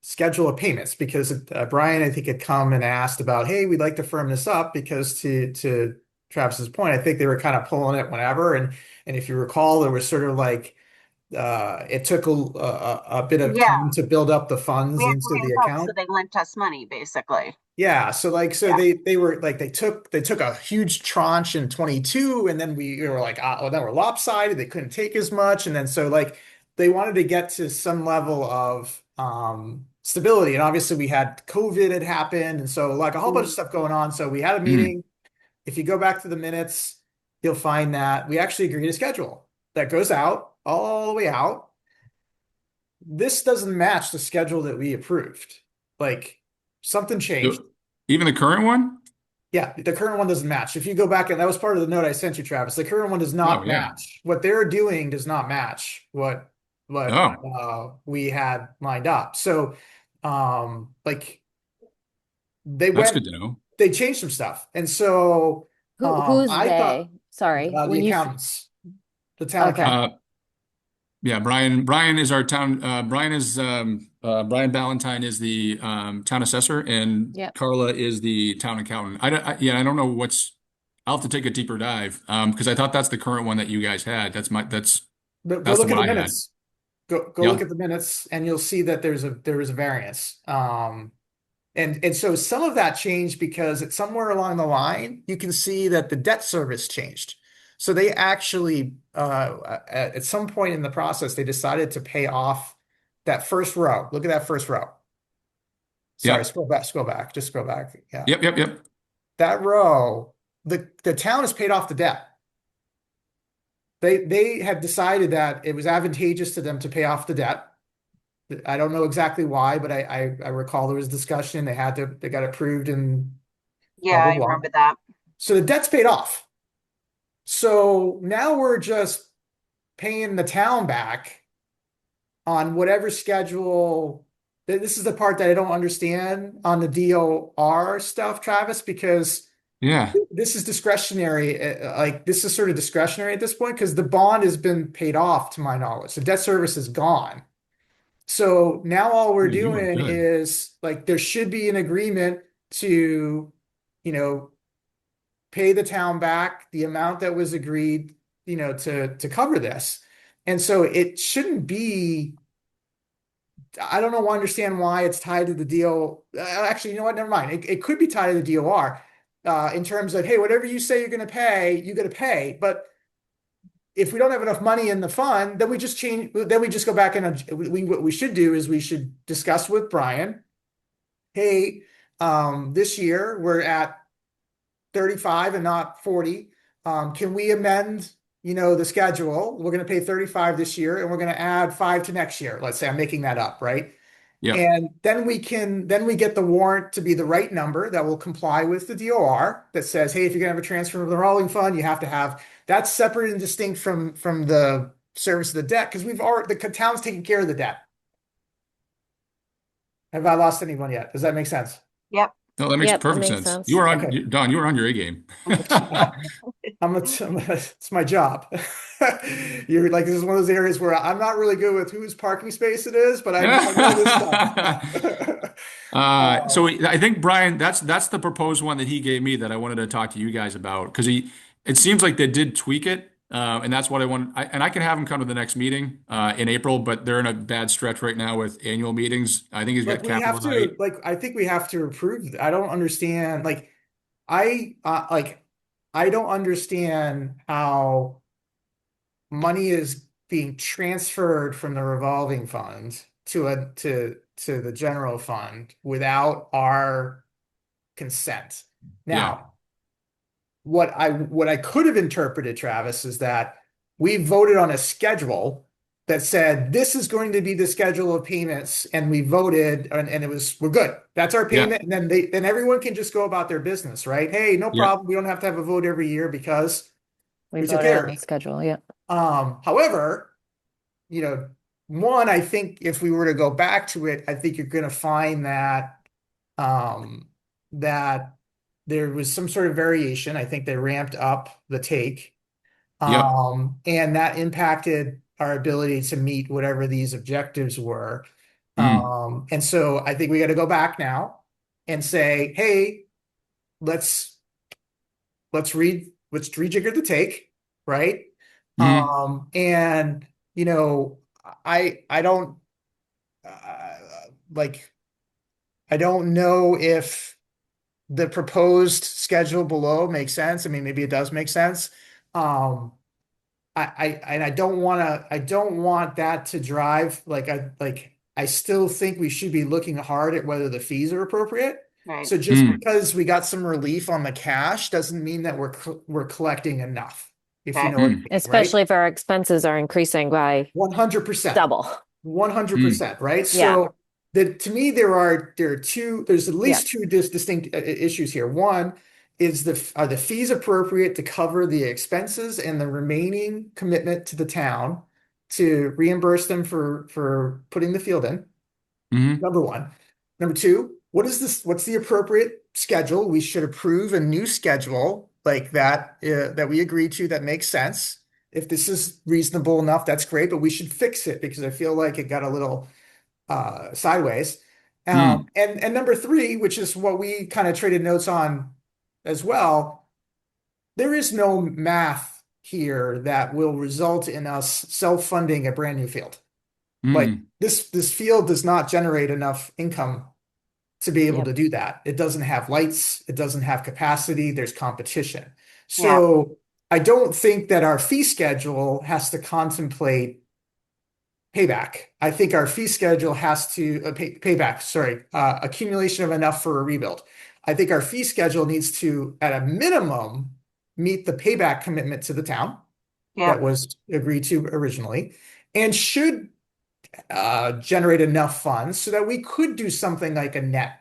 schedule of payments because Brian, I think, had come and asked about, hey, we'd like to firm this up because to Travis's point, I think they were kind of pulling it whenever. And if you recall, there was sort of like it took a bit of Yeah, time to build up the we funds had to into the ramp up, so account. they lent us money, basically. Yeah, so like Yeah. they were like they took a huge tranche in 22, and then we were like, oh, then we're lopsided, they couldn't take as much, and then so like they wanted to get to some level of stability. And obviously we had COVID had happened, and so like a whole bunch of Mhm. stuff going on. So we had a Mm. meeting. If you go back to the minutes, you'll find that we actually agreed a schedule that goes out all the way out. This doesn't match the schedule that we approved. Like something changed. Even the current one? Yeah, the current one doesn't match. If you go back, and that was part of the note I sent you, Travis, the current one does Oh, not yeah. match. What they're doing does not match what Oh, we had lined up. So like they that's went good to know. they changed some stuff. And so Who's I thought they? Sorry. the When you accountants, the town okay. accountant. Uh, yeah, Brian is our town, Brian Ballantyne is the town assessor, and Yep. Carla is the town accountant. Yeah, I don't know I'll have to take a deeper dive, because I thought that's the current one that you guys had. But go That's the look at one the I had. minutes. Go look Yeah. at the minutes and you'll see that there was a variance. And so some of that changed because it's somewhere along the line, you can see that the debt service changed. So they actually, at some point in the process, they decided to pay off that first row. Look at that first row. Sorry, Yep. scroll back, just scroll back. Yeah. Yep. Yep. Yep. That row, the town has paid off the debt. They had decided that it was advantageous to them to pay off the debt. I don't know exactly why, but I recall there was discussion. They got approved and blah Yeah, blah I blah. remember that. So the debt's paid off. So now we're just paying the town back on whatever schedule. This is the part that I don't understand on the DOR stuff, Travis, because Yeah. this is discretionary. Like this is sort of discretionary at this point because the bond has been paid off, to my knowledge. The debt service is gone. So now all we're You are doing good. is like there should be an agreement to, you know, pay the town back the amount that was agreed, to cover this. And so it shouldn't be, I don't know, understand why it's tied to the deal. Actually, you know what? Never mind. It could be tied to the DOR in terms of, hey, whatever you say you're going to pay, you got to pay. But if we don't have enough money in the fund, then we just change. Then we just go back and what we should do is we should discuss with Brian. Hey, this year we're at 35 and not 40. Can we amend, the schedule? We're going to pay 35 this year, and we're going to add 5 to next year. Let's say I'm making that up, right? Yep. And then we get the warrant to be the right number that will comply with the DOR that says, hey, if you're gonna have a transfer of the rolling fund, you have to have that's separate and distinct from the service of the debt because the town's taking care of the debt. Have I lost anyone yet? Does that make sense? Yep. No, that makes Yep, that perfect makes sense. sense. Okay. Don, you were on your A game. It's my job. You're like, this is one of those areas where I'm not really good with whose parking space it is, but I know this stuff. So I think Brian, that's the proposed one that he gave me that I wanted to talk to you guys about because it seems like they did tweak it, and that's what I want. And I can have him come to the next meeting in April, but they're in a bad stretch right now with annual meetings. I think he's got capital night. I think we have to approve. I don't understand. I don't understand how money is being transferred from the revolving fund to the general fund without our consent. Yeah. Now, what I could have interpreted, Travis, is that we voted on a schedule that said, this is going to be the schedule of payments, and we voted, and it was, we're good. That's our Yeah. payment. And then everyone can just go about their business, right? Hey, no Yeah. problem. We don't have to have a vote every year because We we took voted care on of the it. schedule. Yeah. However, one, I think if we were to go back to it, I think you're going to find um, that there was some sort of variation. I think they ramped up the take, Yep. and that impacted our ability to meet whatever these objectives were. Mm. And so I think we got to go back now and say, hey, let's rejigger the take, right? Mm. And I don't uh, like I don't know if the proposed schedule below makes sense. I mean, maybe it does make sense. Um, I don't want that to drive I still think we should be looking hard at whether the fees are appropriate. Right. So just Mm. because we got some relief on the cash doesn't mean that we're collecting enough, if you Okay. know what I Mm. mean, right? Especially if our expenses are increasing by 100%. double. 100%, right? Yeah. So to me, there's at Yeah. least two distinct issues here. One is are the fees appropriate to cover the expenses and the remaining commitment to the town to reimburse them for putting the field in? Mm. Number one. Number two, what's the appropriate schedule? We should approve a new schedule like that that we agree to that makes sense. If this is reasonable enough, that's great, but we should fix it because I feel like it got a little sideways. Mm. And number three, which is what we kind of traded notes on as well, there is no math here that will result in us self-funding a brand new field. Like Mm. this field does not generate enough income to be able Yep. to do that. It doesn't have lights, it doesn't have capacity, there's competition. Yeah. So I don't think that our fee schedule has to contemplate payback. I think our fee schedule has to payback, sorry, accumulation of enough for a rebuild. I think our fee schedule needs to, at a minimum, meet the payback commitment to the town Yeah. that was agreed to originally, and should generate enough funds so that we could do something like a net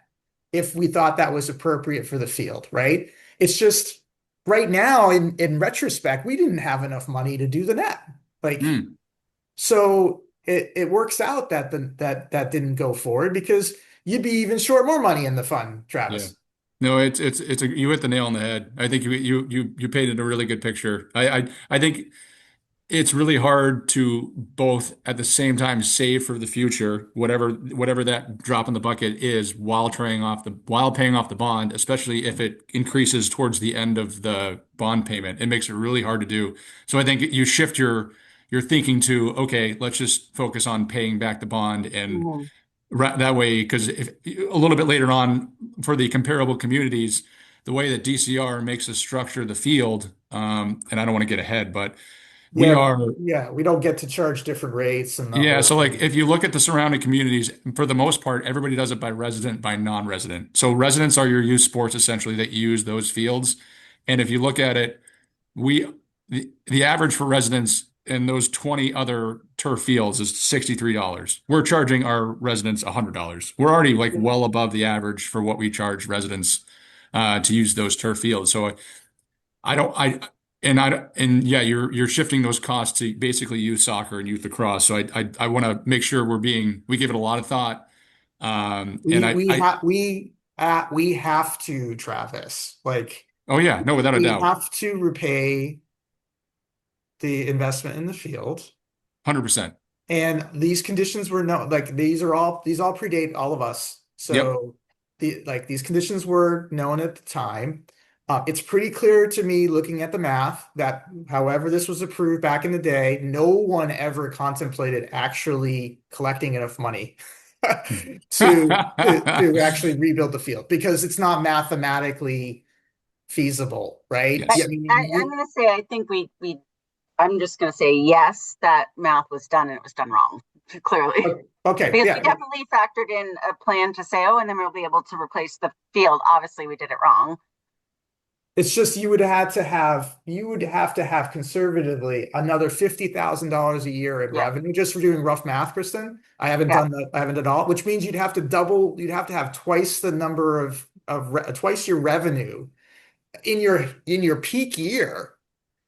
if we thought that was appropriate for the field, right? It's just right now, in retrospect, we didn't have enough money to do the net. Mm. So it works out that that didn't go forward because you'd be even short more money in the fund, Yeah. Travis. No, you hit the nail on the head. I think you painted a really good picture. I think it's really hard to both at the same time save for the future, whatever that drop in the bucket is, while paying off the bond, especially if it increases towards the end of the bond payment. It makes it really hard to do. So I think you shift your thinking to, okay, let's just focus on paying back the bond and Mhm. that way, because if a little bit later on for the comparable communities, the way that DCR makes us structure the field, and I don't want to get ahead, but we Yeah, are, yeah, we don't get to charge different rates and the yeah. whole So like, thing. if you look at the surrounding communities, for the most part, everybody does it by resident, by non-resident. So residents are your youth sports essentially that use those fields. And if you look at it, we, the average for residents in those 20 other turf fields is $63. We're charging our residents $100. We're already like well above the average for what we charge residents to use those turf fields. So I don't, and yeah, you're shifting those costs to basically youth soccer and youth lacrosse. So I want to make sure we give it a lot of thought. And We have to, Travis. Like oh yeah, no, without a we doubt, have to repay the investment in the field. 100%. And these conditions were no, like these all predate all of us. Yep. So these conditions were known at the time. It's pretty clear to me looking at the math that however this was approved back in the day, no one ever contemplated actually collecting enough money to actually rebuild the field because it's not mathematically feasible, right? I, Yes. I mean, I'm going to say, I think I'm just going to say, yes, that math was done and it was done wrong, clearly. okay, Because yeah. we definitely factored in a plan to say, oh, and then we'll be able to replace the field. Obviously, we did it wrong. It's just you would have to have conservatively another $50,000 a year in Yeah, revenue just for doing rough math, Kristen. I haven't yeah. done that. I haven't done all, which means you'd have to have twice the number twice your revenue in your peak year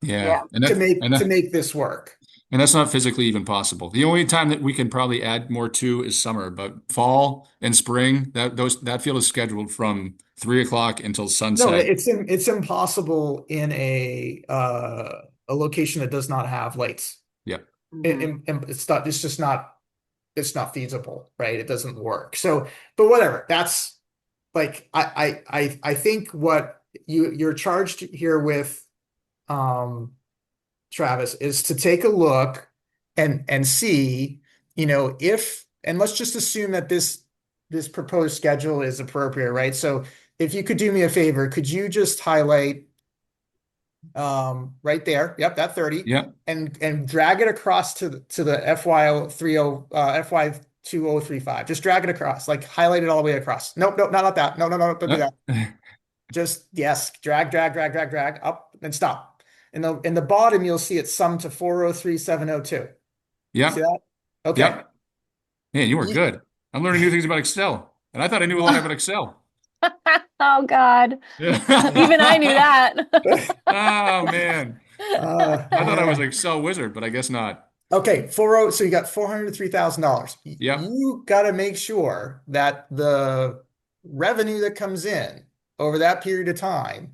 Yeah. Yeah. to make this work. And that's not physically even possible. The only time that we can probably add more to is summer, but fall and spring, that field is scheduled from 3 o'clock until No, sunset. it's impossible in a location that does not have lights. Yep. Mhm. It's just not it's not feasible, right? It doesn't work. So, but whatever. That's like I think what you're charged here with, Travis, is to take a look and see, if, and let's just assume that this proposed schedule is appropriate, right? So if you could do me a favor, could you just highlight right there, yep, that 30, Yep. and drag it across to the FY 2035. Just drag it across, like highlight it all the way across. Nope, nope, not that. No, no, no, don't do that. Just yes, drag up and stop. In the bottom, you'll see it summed to 403,702. See Yep. that? Okay. Yep. Man, you were Ye- good. I'm learning new things about Excel. And I thought I knew a lot about Excel. Oh God. Even I knew Yeah. that. Oh man. I thought I was yeah. an Excel wizard, but I guess not. Okay, so you got $403,000. Yep. You got to make sure that the revenue that comes in over that period of time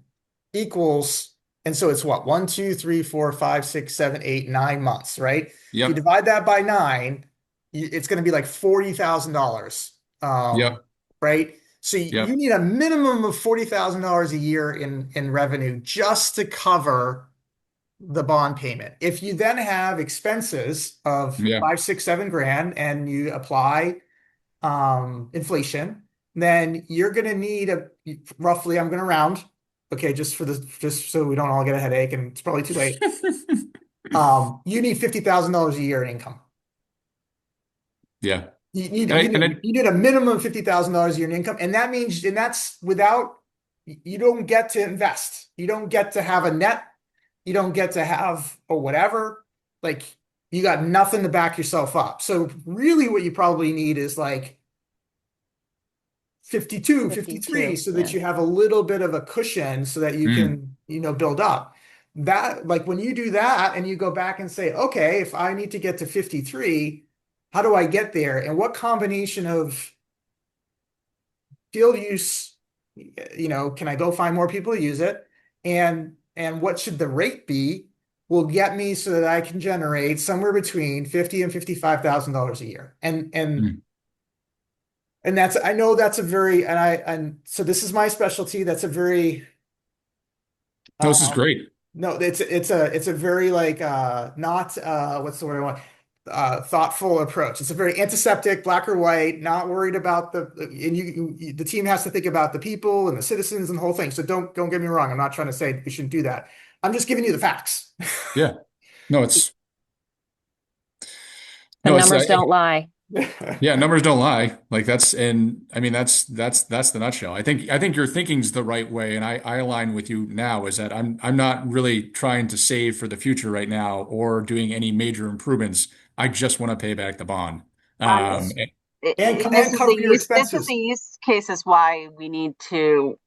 equals, and so it's what, 1, 2, 3, 4, 5, 6, 7, 8, 9 months, right? If you Yep. divide that by nine, it's going to be like $40,000. Yep. Right? So you Yep. need a minimum of $40,000 a year in revenue just to cover the bond payment. If you then have expenses of Yeah. 5, 6, 7 grand and you apply inflation, then you're going to need roughly, I'm going to round, okay, just so we don't all get a headache and it's probably too late. You need $50,000 a year in income. Yeah. You need a minimum of $50,000 a year in income, and that means, and that's without, you don't get to invest. You don't get to have a net. You don't get to have or whatever. Like, you got nothing to back yourself up. So really what you probably need is like 52, 53, 52. so Yeah. that you have a little bit of a cushion so that you Mm. can, build up. That, like when you do that and you go back and say, okay, if I need to get to 53, how do I get there? And what combination of field use, can I go find more people to use it? And what should the rate be will get me so that I can generate somewhere between $50,000 and $55,000 a year. Mm. And that's, I know that's a very, and so this is my specialty. That's a very, No, this is um, great. no, it's a very like, not, what's the word I want? Thoughtful approach. It's a very antiseptic, black or white, not worried about the team has to think about the people and the citizens and the whole thing. So don't get me wrong. I'm not trying to say we shouldn't do that. I'm just giving you the facts. Yeah. No, The no, it's numbers don't lie. yeah, numbers don't lie. Like and I mean that's the nutshell. I think your thinking's the right way, and I align with you now. Is that I'm not really trying to save for the future right now or doing any major improvements. I just want to pay back the bond. This, And- And cover your this is the expenses. use case is why we need to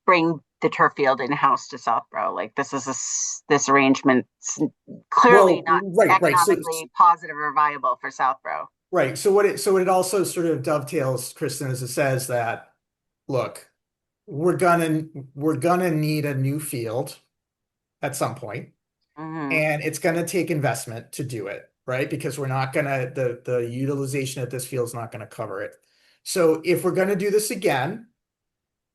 bring the turf field in-house to Southborough. Like this arrangement's clearly Well, not right. So economically positive or viable for Southborough. right. So what it also sort of dovetails, Kristen, is it says that, look, we're gonna need a new field at some point, Hmm. and it's gonna take investment to do it, right? Because we're not gonna the utilization at this field is not gonna cover it. So if we're gonna do this again,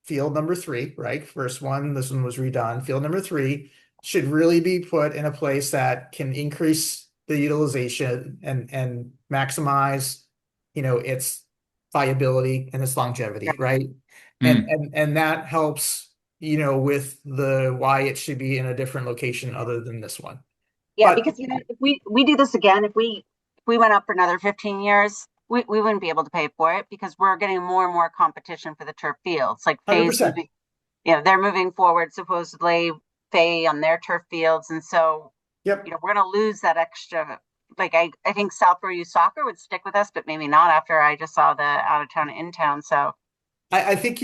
field number three, right? First one, this one was redone. Field number three should really be put in a place that can increase the utilization and maximize, its viability and its longevity, right? And Mm. and that helps, with the why it should be in a different location other than this one. Yeah, But because if we do this again, if we went up for another 15 years, we wouldn't be able to pay for it because we're getting more and more competition for the turf fields. Like phase 100%. they're moving forward supposedly, Fay on their turf fields. And so, Yep. we're going to lose that extra. Like, I think Southborough Youth Soccer would stick with us, but maybe not after I just saw the out of town, in town. So, I think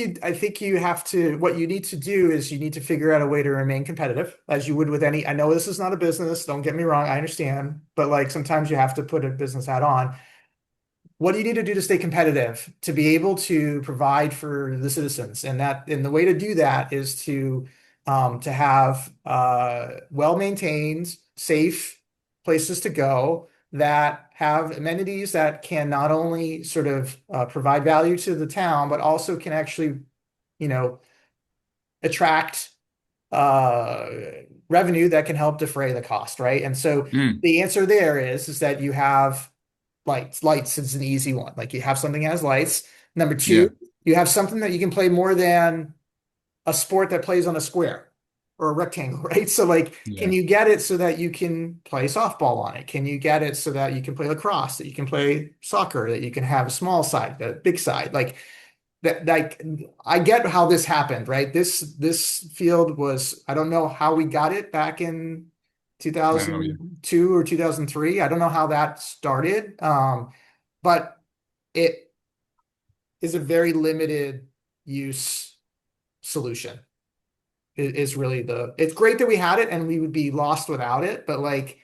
you have to, what you need to do is you need to figure out a way to remain competitive as you would with any, I know this is not a business, don't get me wrong, I understand, but like sometimes you have to put a business hat on. What do you need to do to stay competitive to be able to provide for the citizens? And the way to do that is to have well-maintained, safe places to go that have amenities that can not only sort of provide value to the town, but also can actually, you know, attract uh, revenue that can help defray the cost, right? And so Mm, the answer there is that you have lights. Lights is an easy one. Like you have something that has lights. Number yeah, two, you have something that you can play more than a sport that plays on a square or a rectangle, right? So like, can yeah, you get it so that you can play softball on it? Can you get it so that you can play lacrosse, that you can play soccer, that you can have a small side, a big side? Like that, like I get how this happened, right? This field was, I don't know how we got it back in I don't know. Yeah, 2002 or 2003. I don't know how that started. But it is a very limited use solution. It is really it's great that we had it and we would be lost without it, but like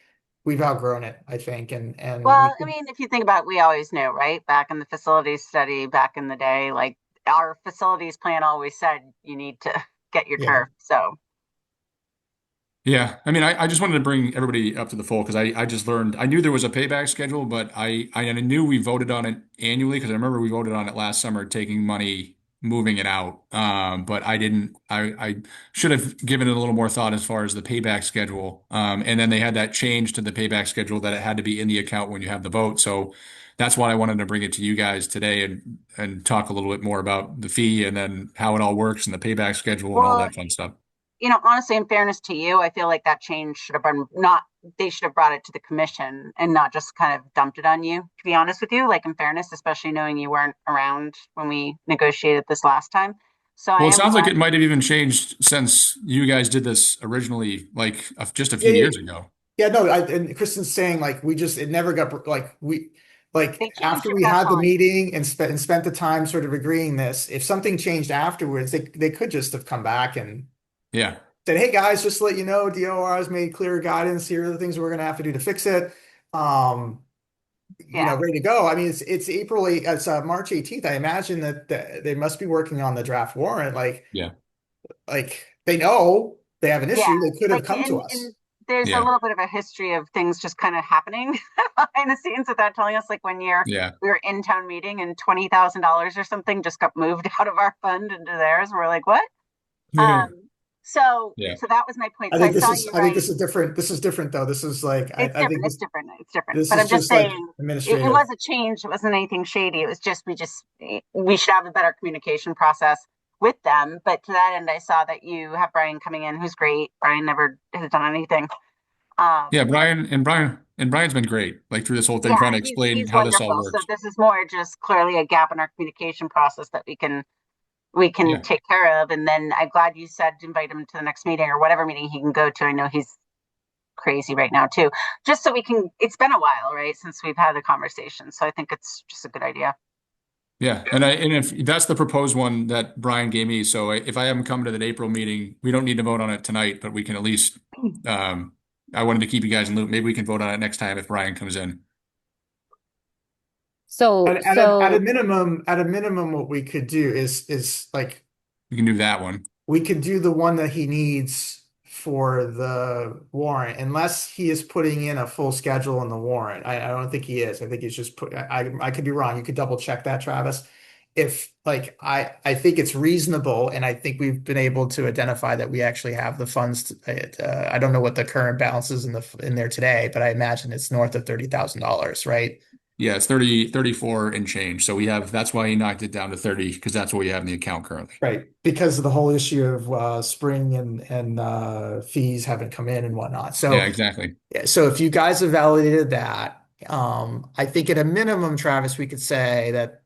we've outgrown it, I think. And we well, I could, mean, if you think about it, we always knew, right? Back in the facilities study, back in the day, like our facilities plan always said you need to get your yeah. turf. So, yeah. I mean, I just wanted to bring everybody up to the fold because I just learned. I knew there was a payback schedule, but I knew we voted on it annually because I remember we voted on it last summer, taking money, moving it out. But I didn't. I should have given it a little more thought as far as the payback schedule. And then they had that change to the payback schedule that it had to be in the account when you have the vote. So that's why I wanted to bring it to you guys today and talk a little bit more about the fee and then how it all works and the payback schedule and all well, that fun stuff. honestly, in fairness to you, I feel like that change should have been not, they should have brought it to the commission and not just kind of dumped it on you, to be honest with you, like in fairness, especially knowing you weren't around when we negotiated this last time. So I Well, it am sounds like glad. it might have even changed since you guys did this originally, like just a Yeah, few yeah, years ago. yeah, no, and Kristen's saying like we just it never got like we They like changed after it, we that's had the all. meeting and spent the time sort of agreeing this, if something changed afterwards, they could just have come back and Yeah. said, "Hey guys, just to let you know, DOR has made clear guidance. Here are the things we're going to have to do to fix it." Um, Yeah. ready to go. I mean, it's April 8th, it's March 18th. I imagine that they must be working on the draft warrant. Yeah. Like they know they have an Yeah. issue. They could have Like, come to and us. there's a Yeah. little bit of a history of things just kind of happening behind the scenes without telling us. Like, Yeah. we were in town meeting and $20,000 or something just got moved out of our fund into theirs. We're like, what? Yeah. Um, so Yeah. so that was my point. So I saw you I think write. this is different. This is different though. This is like It's I think different. It's different. It's different. this But is I'm just just like saying it administrative. was a change. It wasn't anything shady. It was just we should have a better communication process with them. But to that end, I saw that you have Brian coming in, who's great. Brian never has done anything. Yeah. Um, Brian's been great, like through this whole thing, yeah, trying to explain he's how this all wonderful. So works. this is more just clearly a gap in our communication process that we can Yeah. take care of. And then I'm glad you said invite him to the next meeting or whatever meeting he can go to. I know he's crazy right now too. Just so we can. It's been a while, right, since we've had the conversation. So I think it's just a good idea. Yeah. And if that's the proposed one that Brian gave me, so if I have him come to that April meeting, we don't need to vote on it tonight, but we can at least, um, I wanted to keep you guys in loop. Maybe we can vote on it next time if Brian comes in. So so At a minimum, what we could do is like We can do that one. we could do the one that he needs for the warrant, unless he is putting in a full schedule in the warrant. I don't think he is. I think he's just put. I could be wrong. You could double check that, Travis. If like I think it's reasonable, and I think we've been able to identify that we actually have the funds. I don't know what the current balance is in there today, but I imagine it's north of $30,000, right? Yeah, it's 34 and change. So that's why he knocked it down to 30 because that's what we have in the account currently. Right, because of the whole issue of spring and fees haven't come in and whatnot. Yeah, So exactly. yeah, so if you guys have validated that, I think at a minimum, Travis, we could say that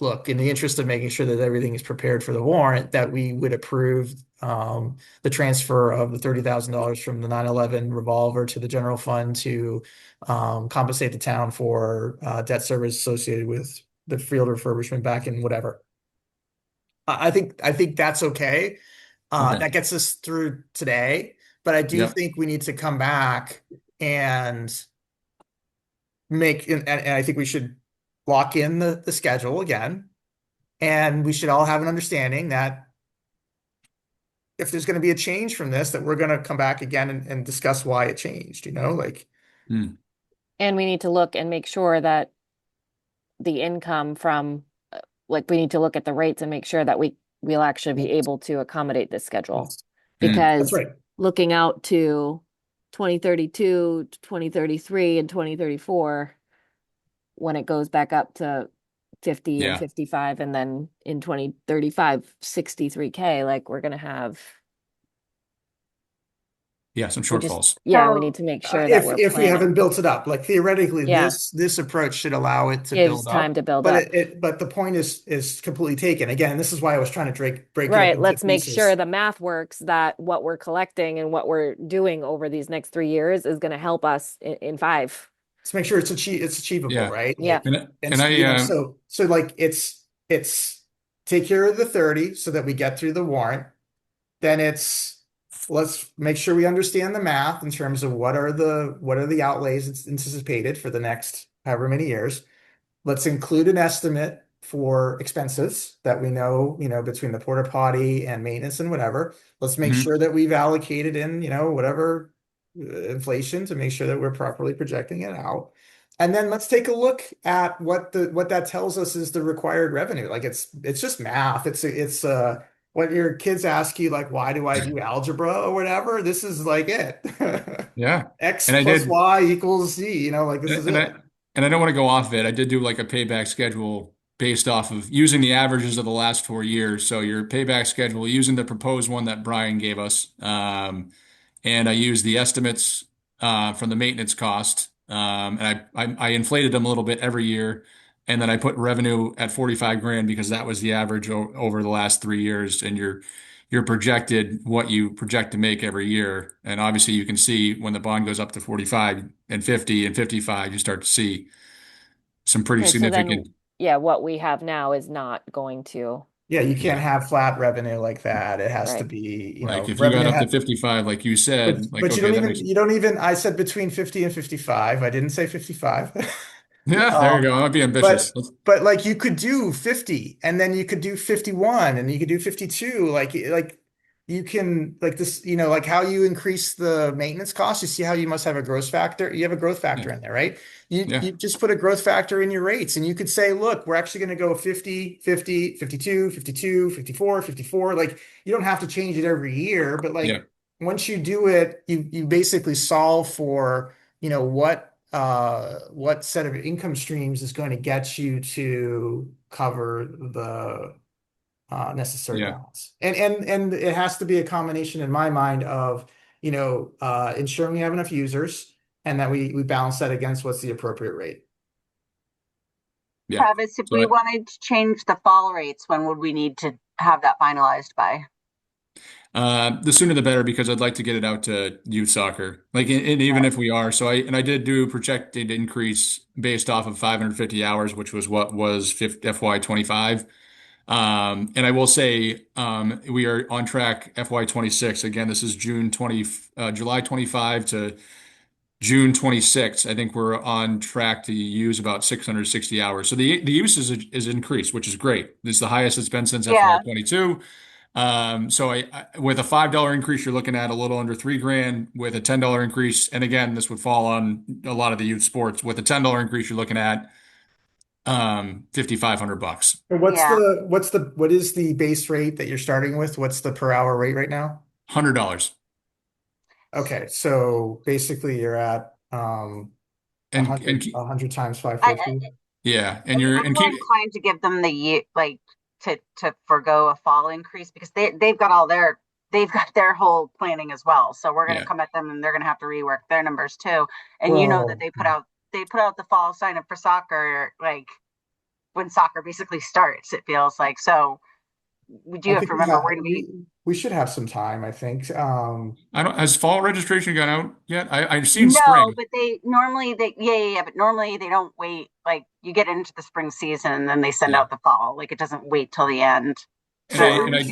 look, in the interest of making sure that everything is prepared for the warrant, that we would approve the transfer of the $30,000 from the 9/11 revolver to the general fund to compensate the town for debt service associated with the field refurbishment back in whatever. I think that's okay. Okay. That gets us through today, but I do Yep. think we need to come back and and I think we should lock in the schedule again. And we should all have an understanding that if there's going to be a change from this, that we're going to come back again and discuss why it changed, like, Mm. And we need to look and make sure that the income from, like, we need to look at the rates and make sure that we'll actually be able to accommodate this schedule. that's Because right. looking out to 2032, 2033, and 2034, when it goes back up to 50 and Yeah. 55, and then in 2035, 63K, like, we're gonna have, Yeah, some we just, shortfalls. yeah, we So, need to make sure that If we're we haven't planning. built it up, like theoretically, Yeah. this approach should allow it to Gives build time up. to build But up. but the point is completely taken. Again, this is why I was trying to break it up Right, into let's make pieces. sure the math works, that what we're collecting and what we're doing over these next 3 years is gonna help us in 5. Let's make sure it's achievable, Yeah. right? Yeah. And I So like it's take care of the 30 so that we get through the warrant. Then let's make sure we understand the math in terms of what are the outlays it's anticipated for the next however many years. Let's include an estimate for expenses that we know, between the porta potty and maintenance and whatever. Let's make Mhm. sure that we've allocated in, whatever inflation to make sure that we're properly projecting it out. And then let's take a look at what that tells us is the required revenue. Like it's just math. It's when your kids ask you like, why do I do algebra or whatever? This is like it. Yeah. X And I plus did Y equals Z, like this is and it. I don't want to go off of it. I did do like a payback schedule based off of using the averages of the last 4 years. So your payback schedule using the proposed one that Brian gave us. And I used the estimates from the maintenance cost. And I inflated them a little bit every year. And then I put revenue at 45 grand because that was the average over the last 3 years. And you're projected what you project to make every year. And obviously you can see when the bond goes up to 45 and 50 and 55, you start to see some pretty Okay, so then, significant. yeah, what we have now is not going to, Yeah, you can't Yeah. have flat revenue like that. It has to right. be, Like if you got revenue up to has, 55, like you but said, like, you okay, don't that makes, even I said between 50 and 55. I didn't say 55. yeah, there you Um, go. I might be but ambitious. like you could do 50 and then you could do 51 and you could do 52. Like you can like this, like how you increase the maintenance cost. You see how you must have a growth factor. You have a growth Yeah. factor in there, right? You Yeah. just put a growth factor in your rates and you could say, look, we're actually going to go 50, 50, 52, 52, 54, 54. Like you don't have to change it every year, but Yeah. like once you do it, you basically solve for, what set of income streams is going to get you to cover the necessary Yeah. balance. And it has to be a combination in my mind of, ensuring we have enough users and that we balance that against what's the appropriate rate. Yeah. Travis, if So we wanted to change the fall rates, when would we need to have that finalized by? the sooner the better because I'd like to get it out to youth soccer. Like, and even if we are, I did do projected increase based off of 550 hours, which was what was FY25. And I will say, we are on track FY26. Again, this is July 25 to June 26th. I think we're on track to use about 660 hours. So the use is increased, which is great. This is the highest it's been since Yeah, FY22. So with a $5 increase, you're looking at a little under 3 grand. With a $10 increase, and again, this would fall on a lot of the youth sports. With a $10 increase, you're looking at 5,500 bucks. And yeah. what is the base rate that you're starting with? What's the per hour rate right now? $100. Okay, so basically you're at And 100 times I, 550. yeah, I and mean, you're I'm and more keep inclined to give them the year, like to forego a fall increase because they've got their whole planning as well. So we're going to yeah. come at them and they're going to have to rework their numbers too. And you know that Well, they put out the fall sign up for soccer like when soccer basically starts, it feels like. So we do I have think to remember we're going to be. we should have some time, I think. I don't, has fall registration gone out yet? I've seen No, spring. but they normally yeah, but normally they don't wait. Like you get into the spring season, and then they send Yeah. out the fall. Like it doesn't wait till the end. And So I, So and I, are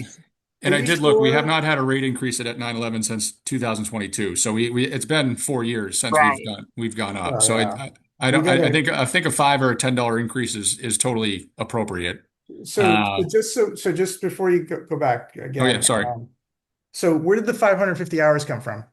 and I you did look, we have sure? not had a rate increase at 9/11 since 2022. So it's been 4 years since right. we've gone up. Oh So yeah, I we don't, gotta. I think a $5 or a $10 increase is totally appropriate. So just before you go back Oh yeah, again, sorry. so where did the 550 hours come from?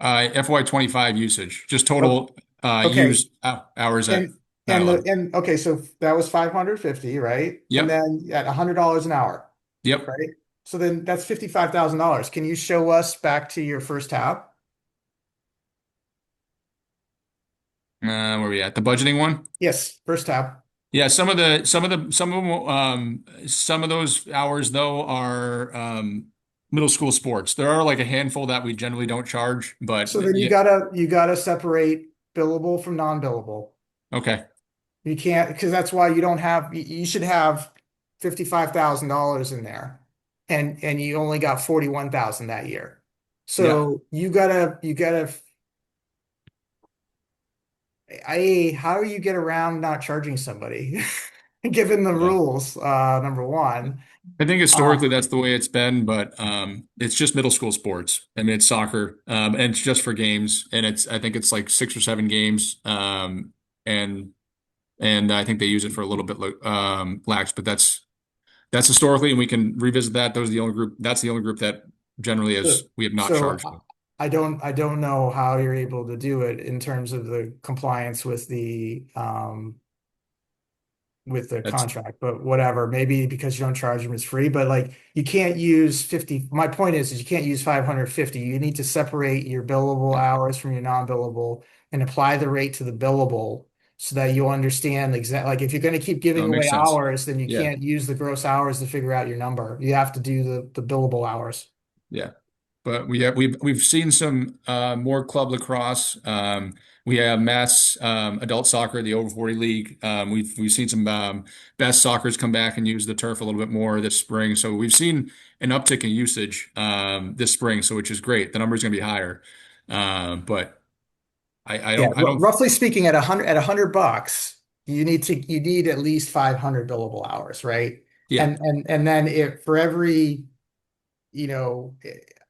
FY25 usage, just Oh, total, okay, used hours at and nine eleven. okay, so that was 550, right? And Yep. then at $100 an hour, Yep. right? So then that's $55,000. Can you show us back to your first tab? Where are we at? The budgeting one? Yes, first tab. Yeah, some of those hours though are middle school sports. There are like a handful that we generally don't charge, but So then yeah, you gotta separate billable from non-billable. okay. You can't, because that's why you don't have, you should have $55,000 in there. And you only got 41,000 that year. Yeah. So you gotta, how do you get around not charging somebody? Given the Yeah. rules, number one. I think Uh, historically that's the way it's been, but it's just middle school sports. I mean, it's soccer, and it's just for games, and I think it's like 6 or 7 games, and I think they use it for a little bit lax, but that's historically, and we can revisit that. Those are the only group. That's the only group that generally so is we have not so charged them. I don't know how you're able to do it in terms of the compliance with the That's contract, but whatever. Maybe because you don't charge them, it's free. But like you can't use 50. My point is you can't use 550. You need to separate your billable hours from your non-billable and apply the rate to the billable so that you'll understand exactly. Like if you're going to keep no, giving it away makes sense. hours, then you Yeah. can't use the gross hours to figure out your number. You have to do the billable hours. Yeah. But we've seen some more club lacrosse. We have mass adult soccer, the over 40 league. We've seen some best soccers come back and use the turf a little bit more this spring. So we've seen an uptick in usage this spring, so which is great. The number is going to be higher. But Yeah, I don't roughly speaking, at $100, you need at least 500 billable hours, right? yeah. And then if for every you know,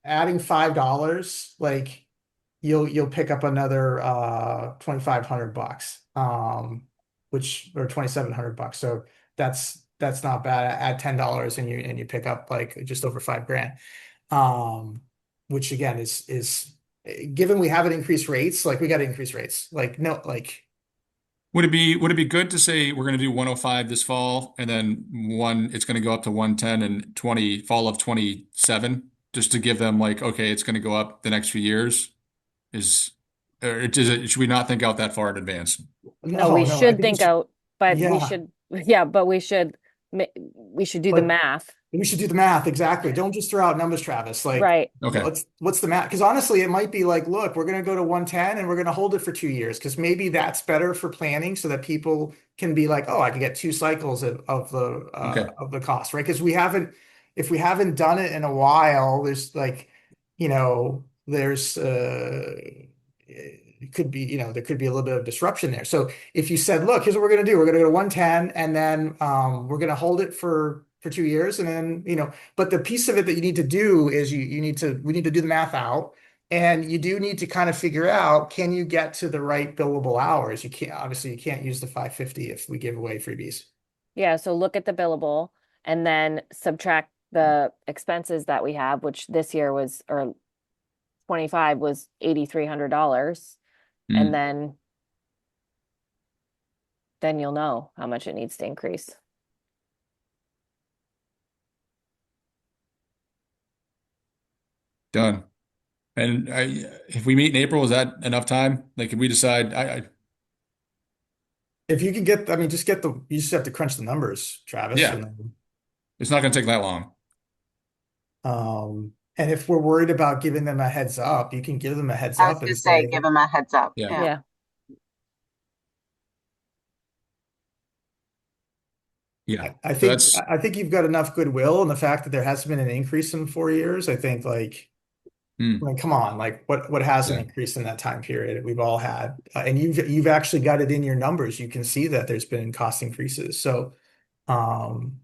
adding $5, like you'll pick up another 2,500 bucks, which or 2,700 bucks. So that's not bad. Add $10 and you pick up like just over 5 grand. Which again is given we haven't increased rates, like we got to increase rates. Like no, like Would it be good to say we're going to do 105 this fall and then it's going to go up to 110 and 20 fall of 27 just to give them like, okay, it's going to go up the next few years is, or should we not think out that far in advance? No, we I should think think out, but we yeah, should, yeah, but we should do the but math. we should do the math exactly. Don't just throw out numbers, Travis. Like, Right. Okay. what's the math? Because honestly, it might be like, look, we're going to go to 110 and we're going to hold it for 2 years because maybe that's better for planning so that people can be like, oh, I can get 2 cycles Okay. of the cost, right? Because if we haven't done it in a while, there's like, there's it could be, there could be a little bit of disruption there. So if you said, look, here's what we're going to do. We're going to go to 110 and then we're going to hold it for 2 years. And then, but the piece of it that you need to do is we need to do the math out. And you do need to kind of figure out, can you get to the right billable hours? Obviously you can't use the 550 if we give away freebies. Yeah, so look at the billable and then subtract the expenses that we have, which this year was, or 25 was $8,300. And Mm, then you'll know how much it needs to increase. done. And if we meet in April, is that enough time? Like, if we decide, If you can I mean, you just have to crunch the numbers, Travis. yeah, it's not going to take that long. And if we're worried about giving them a heads up, you can give them a heads I was up going and to say, say, give them a heads up. Yeah. Yeah. Yeah. Yeah. I So think that's, I think you've got enough goodwill, and the fact that there hasn't been an increase in 4 years, I think like, I mm, mean, come on, like what hasn't yeah. increased in that time period that we've all had? And you've actually got it in your numbers. You can see that there's been cost increases. So um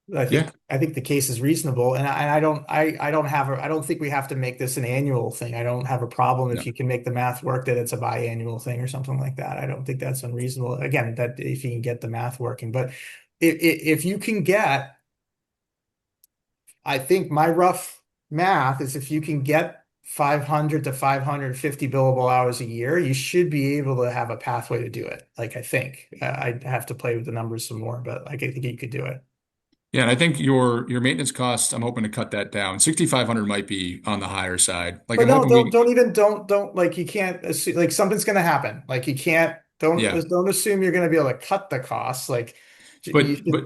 Yeah. I think the case is reasonable, and I don't think we have to make this an annual thing. I don't have a problem if No. you can make the math work that it's a biannual thing or something like that. I don't think that's unreasonable. Again, that if you can get the math working, but if you can get, I think my rough math is if you can get 500 to 550 billable hours a year, you should be able to have a pathway to do it. Like I think I'd have to play with the numbers some more, but like I think you could do it. Yeah, and I think your maintenance cost, I'm hoping to cut that down. 6,500 might be on the higher side. Like But I'm no, hoping we, don't like you can't assume, like something's going to happen. Like you can't yeah. don't assume you're going to be able to cut the costs. Like you But should, but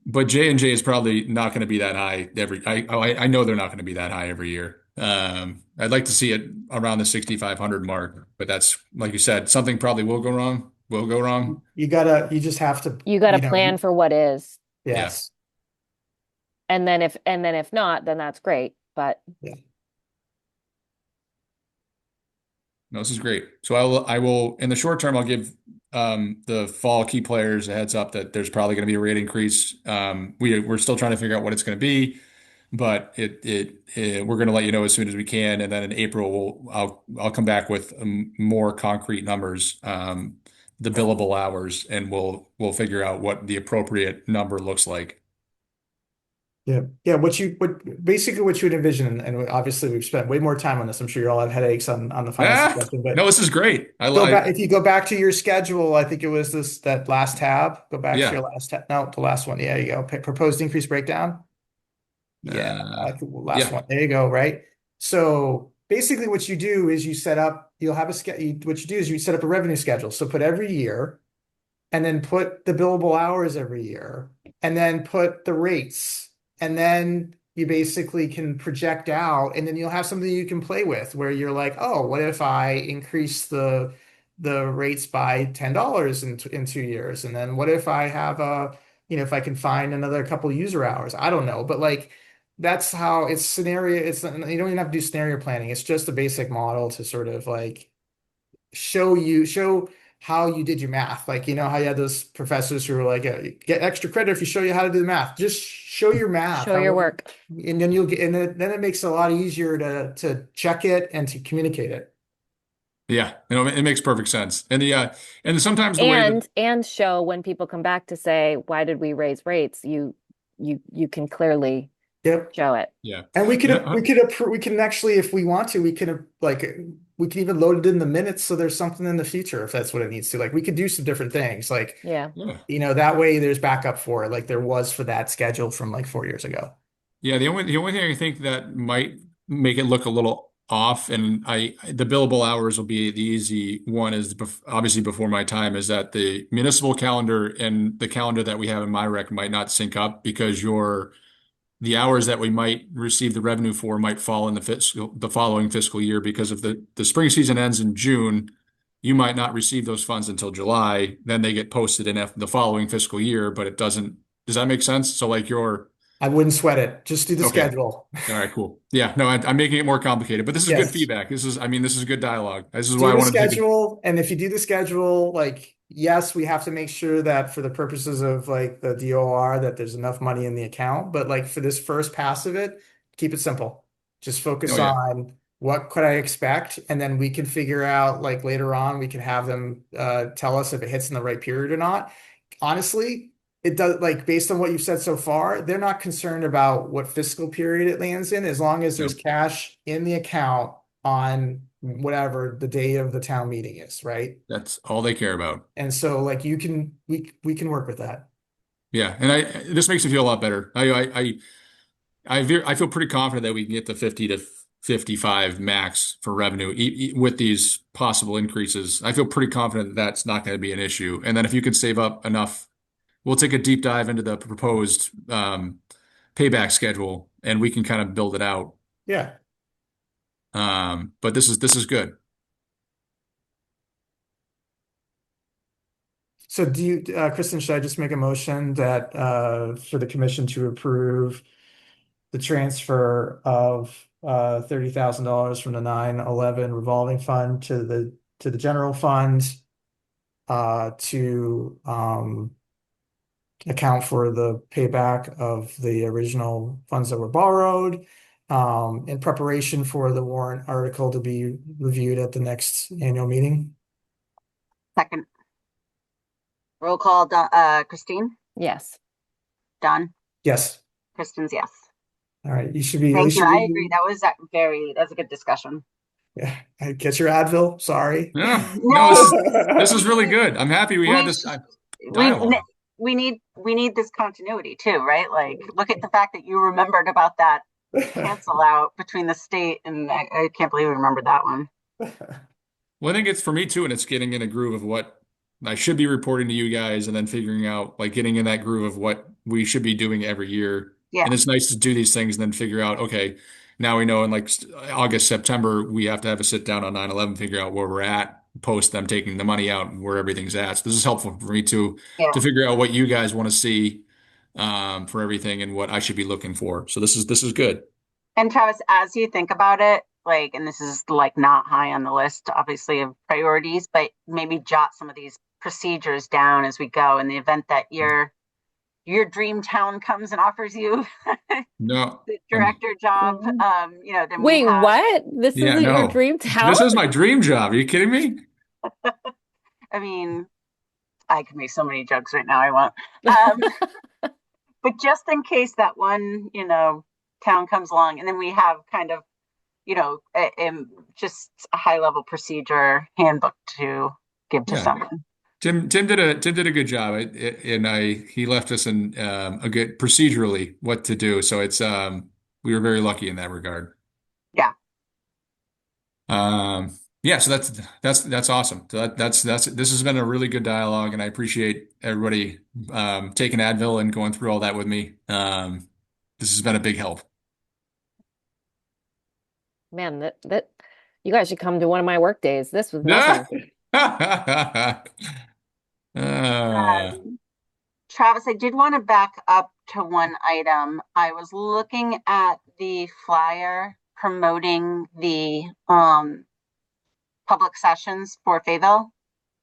but J&J is probably not going to be that high I know they're not going to be that high every year. I'd like to see it around the 6,500 mark, but that's like you said, something probably will go wrong. Will go wrong. you just have to, You got to you know, plan for what is. Yeah. yes. And then if not, then that's great. But Yeah. No, this is great. So I will in the short term I'll give the fall key players a heads up that there's probably going to be a rate increase. We're still trying to figure out what it's going to be, but we're going to let you know as soon as we can, and then in April I'll come back with more concrete numbers, the billable hours, and we'll figure out what the appropriate number looks like. Yeah. Yeah. Basically what you would envision, and obviously we've spent way more time on this. I'm sure you all have headaches on the finance Ah, discussion, but no, this is great. go back, if you go back to your schedule, I think it was that last tab. Go back to your Yeah. last tab. No, the last one. Yeah, you go. Proposed increase breakdown. Yeah, Uh, last yeah. one. There you go, right? So basically what you do is you'll have a schedule. What you do is you set up a revenue schedule. So put every year and then put the billable hours every year and then put the rates. And then you basically can project out, and then you'll have something you can play with where you're like, oh, what if I increase the rates by $10 in 2 years? And then what if I have if I can find another couple user hours? I don't know, but like that's how it's scenario. You don't even have to do scenario planning. It's just a basic model to sort of like show how you did your math. Like, how you had those professors who were like, get extra credit if you show you how to do the math. Just show your math. show your work. And then you'll get, and then it makes it a lot easier to check it and to communicate it. Yeah, it makes perfect sense. And sometimes the way that And show when people come back to say, why did we raise rates? You can clearly Yep. show it. yeah. And Yeah, we can actually, if we want to, we can even load it in the minutes so there's something in the future if that's what it needs to. Like we could do some different things. Like, Yeah. yeah. that way there's backup for it, like there was for that schedule from like 4 years ago. Yeah, the only thing I think that might make it look a little off, and the billable hours will be the easy one, is obviously before my time, is that the municipal calendar and the calendar that we have in my rec might not sync up because the hours that we might receive the revenue for might fall in the following fiscal year, because if the spring season ends in June, you might not receive those funds until July. Then they get posted in the following fiscal year, but it doesn't. Does that make sense? So like I wouldn't sweat it. Just do the okay. schedule. All right, cool. Yeah, no, I'm making it more complicated, but this is good Yes. feedback. This is good dialogue. This is why Do I the wanted to take it. schedule, and if you do the schedule, like, yes, we have to make sure that for the purposes of like the DOR that there's enough money in the account, but like for this first pass of it, keep it simple. Just Oh focus yeah, on what could I expect, and then we can figure out like later on we can have them tell us if it hits in the right period or not. Honestly, it does, like based on what you've said so far, they're not concerned about what fiscal period it lands in as long as there's no, cash in the account on whatever the day of the town meeting is, right? that's all they care about. And so like we can work with that. Yeah, and this makes me feel a lot better. I feel pretty confident that we can get the 50 to 55 max for revenue with these possible increases. I feel pretty confident that that's not going to be an issue. And then if you can save up enough, we'll take a deep dive into the proposed payback schedule, and we can kind of build it out. Yeah. But this is good. So do you, Kristen, should I just make a motion that for the commission to approve the transfer of $30,000 from the 9/11 revolving fund to the general fund to account for the payback of the original funds that were borrowed in preparation for the warrant article to be reviewed at the next annual meeting? Second. Roll call, Christine, Yes. Don, Yes. Kristen's yes. All right. You should be, at Thank least you. you I read, agree. That's a good discussion. yeah, get your Advil. Sorry. Yeah. No, No, this is really good. I'm happy we had we, this we, dialogue. we need this continuity too, right? Like, look at the fact that you remembered about that cancel out between the state and I can't believe we remembered that one. Well, I think it's for me too, and it's getting in a groove of what I should be reporting to you guys and then figuring out, like getting in that groove of what we should be doing every year. Yeah. And it's nice to do these things and then figure out, okay, now we know in like August, September, we have to have a sit down on 9/11, figure out where we're at, post them taking the money out and where everything's at. So this is helpful for me Yeah. to figure out what you guys want to see for everything and what I should be looking for. So this is good. And Travis, as you think about it, like, and this is like not high on the list, obviously, of priorities, but maybe jot some of these procedures down as we go in the event that your dream town comes and offers you No, the director job. Then we Wait, have, what? This yeah, isn't your no. dream town? This is my dream job. Are you kidding me? I mean, I could make so many jokes right now, I won't. But just in case that one, town comes along, and then we have kind of, just a high level procedure handbook to give to Yeah. someone. Tim did a good job, he left us in a good procedurally what to do. So it's we were very lucky in that regard. Yeah. Yeah. So that's awesome. So that's this has been a really good dialogue, and I appreciate everybody taking Advil and going through all that with me. This has been a big help. Man, that you guys should come to one of my work days. This was nothing. Travis, I did want to back up to one item. I was looking at the flyer promoting the public sessions for Fayetteville.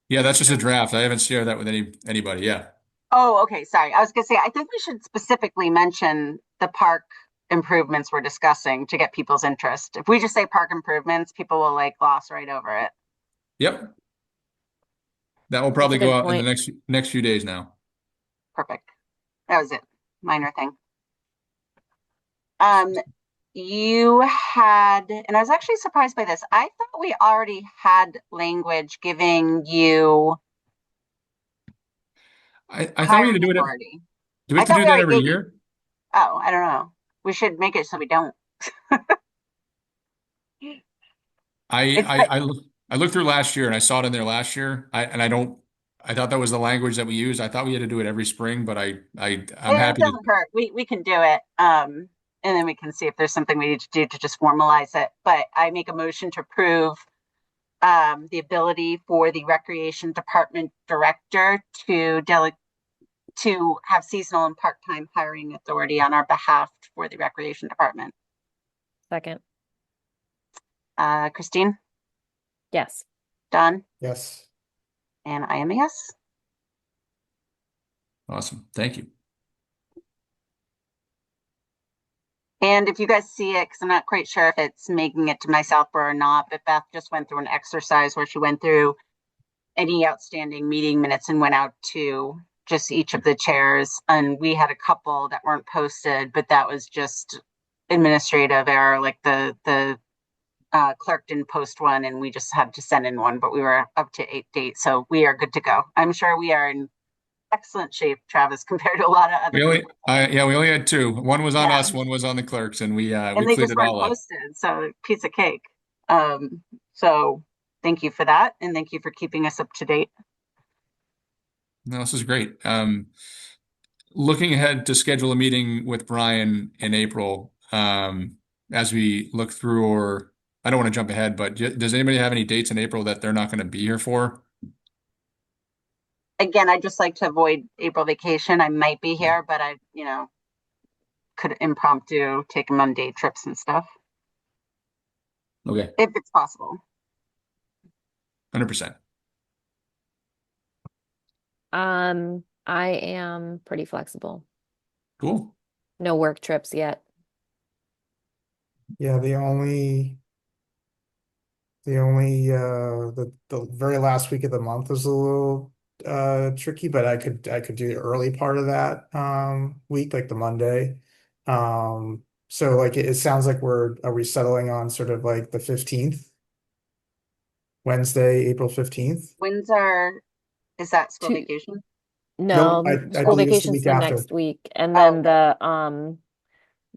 Yeah, that's just a draft. I haven't shared that with anybody. Yeah. Oh, okay. Sorry. I was going to say, I think we should specifically mention the park improvements we're discussing to get people's interest. If we just say park improvements, people will like gloss right over it. Yep. That will probably That's a go good out in the point. next few days now. Perfect. That was it. Minor thing. You had, and I was actually surprised by this. I thought we already had language giving you I thought we had hiring to do it. authority. Do we have I to thought do we that already every gave you- year? Oh, I don't know. We should make it so we don't. I looked through last year and I saw it in there last year. I thought that was the language that we used. I thought we had to do it every spring, but I'm It happy to. doesn't hurt. We can do it. And then we can see if there's something we need to do to just formalize it. But I make a motion to approve the ability for the recreation department director to have seasonal and part-time hiring authority on our behalf for the recreation department. Second. Christine, Yes. Don, Yes. and I am a yes. Awesome. Thank you. And if you guys see it, because I'm not quite sure if it's making it to myself or not, but Beth just went through an exercise where she went through any outstanding meeting minutes and went out to just each of the chairs. And we had a couple that weren't posted, but that was just administrative error. Like the clerk didn't post one and we just had to send in one, but we were up to 8 dates. So we are good to go. I'm sure we are in excellent shape, Travis, compared to a lot of other people. We only had two. One was on Yeah. us, one was on the clerks, and we And they cleared just it weren't all up. posted. So piece of cake. So thank you for that. And thank you for keeping us up to date. No, this is great. Looking ahead to schedule a meeting with Brian in April, as we look through, or I don't want to jump ahead, but does anybody have any dates in April that they're not going to be here for? again, I'd just like to avoid April vacation. I might be here, but I, could impromptu take him on day trips and stuff Okay, if it's possible. 100%. I am pretty flexible. Cool. No work trips yet. Yeah, the very last week of the month is a little tricky, but I could do the early part of that week, like the Monday. So like it sounds like are we settling on sort of like the 15th? Wednesday, April 15th? Is that school Two- vacation? No, I school believe it's the vacation's week the after. next week, and Oh, then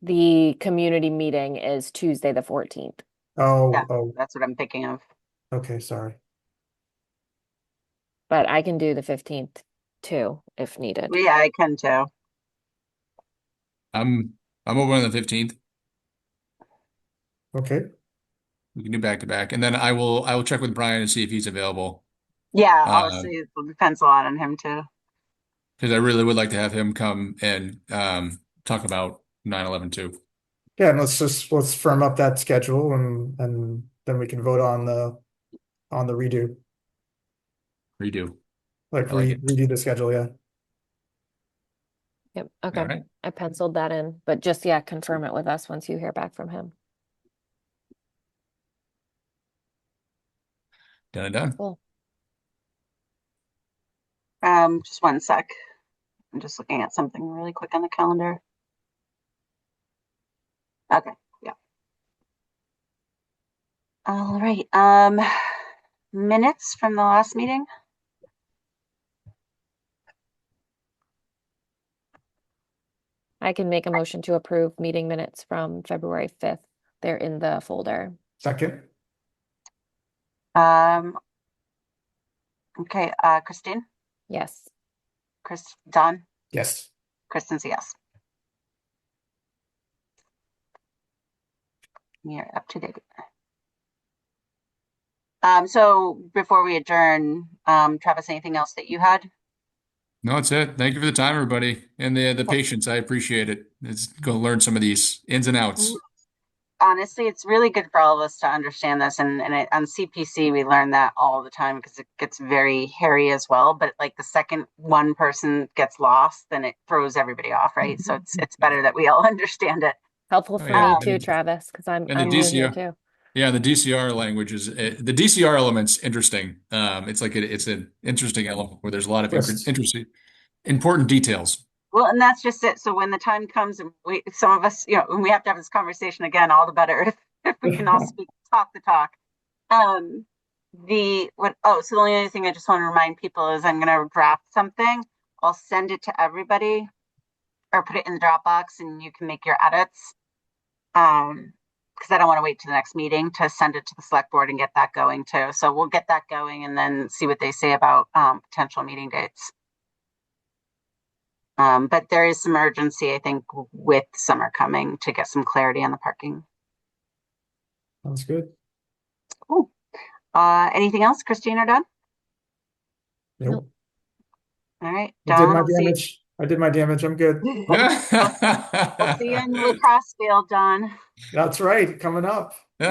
the community meeting is Tuesday the 14th. Yeah, Oh, that's what I'm thinking of. okay, sorry. But I can do the 15th too, if needed. Yeah, I can too. I'm open on the 15th. Okay. We can do back to back, and then I will check with Brian to see if he's available. Yeah, Uh, obviously we'll pencil on him too. Because I really would like to have him come and talk about 9/11 too. Yeah, and let's firm up that schedule and then we can vote on the redo. Redo. Like I like it. redo the schedule, yeah. Yep. All Okay. right. I penciled that in, but just, yeah, confirm it with us once you hear back from him. Done and done. Cool. Just one sec. I'm just looking at something really quick on the calendar. Okay, yeah. All right. Minutes from the last meeting. I can make a motion to approve meeting minutes from February 5th. They're in the folder. Second? Okay, Christine, Yes. Don, Yes. Kristen's a yes. You're up to date. So before we adjourn, Travis, anything else that you had? No, that's it. Thank you for the time, everybody, and the patience. I appreciate it. It's going to learn some of these ins and outs. Honestly, it's really good for all of us to understand this, and on CPC we learn that all the time because it gets very hairy as well. But like the second one person gets lost, then it throws everybody off, right? So it's better that we all understand it. Helpful Oh, for yeah. me too, Travis, because I'm And the new here DCR. too. Yeah, the DCR language is the DCR element's interesting. It's like it's an interesting element where there's a lot of Yes. interesting, important details. Well, and that's just it. So when the time comes and some of us, when we have to have this conversation again, all the better if we can all talk the talk. So the only other thing I just want to remind people is I'm going to draft something. I'll send it to everybody or put it in the Dropbox and you can make your edits. Because I don't want to wait to the next meeting to send it to the select board and get that going too. So we'll get that going and then see what they say about potential meeting dates. But there is some urgency, I think, with summer coming to get some clarity on the parking. Sounds good. Cool. Anything else, Christine or Don? Nope. All right, I did Don, my we'll see. damage. I did my damage. I'm good. We'll see you in the lacrosse field, Don. That's right. Coming up. Oh,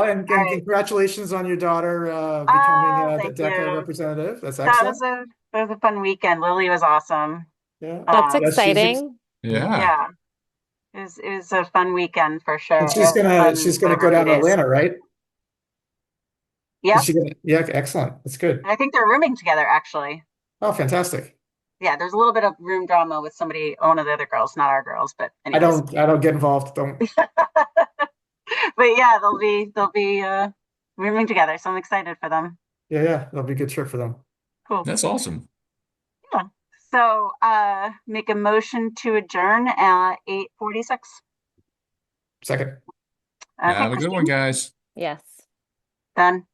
and All right. congratulations on your daughter becoming the Thank DECA you. representative. That's That excellent. was a fun weekend. Lily was awesome. Yeah. That's Yeah, she's exciting. Yeah. Yeah. It was a fun weekend for sure. And she's gonna go down to Atlanta, right? Yeah. Yeah, excellent. That's good. I think they're rooming together actually. Oh, fantastic. Yeah, there's a little bit of room drama with one of the other girls, not our girls, but I anyways. don't get involved. Don't. But yeah, they'll be rooming together, so I'm excited for them. Yeah, that'll be a good trip for them. Cool. That's awesome. Yeah. So make a motion to adjourn at 8:46. Second. Okay, Have a good one, Christine? guys. Yes. Done.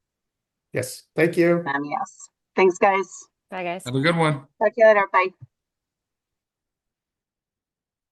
Yes. Thank you. Yes. Thanks, guys. Bye, guys. Have a good one. Talk to you later. Bye.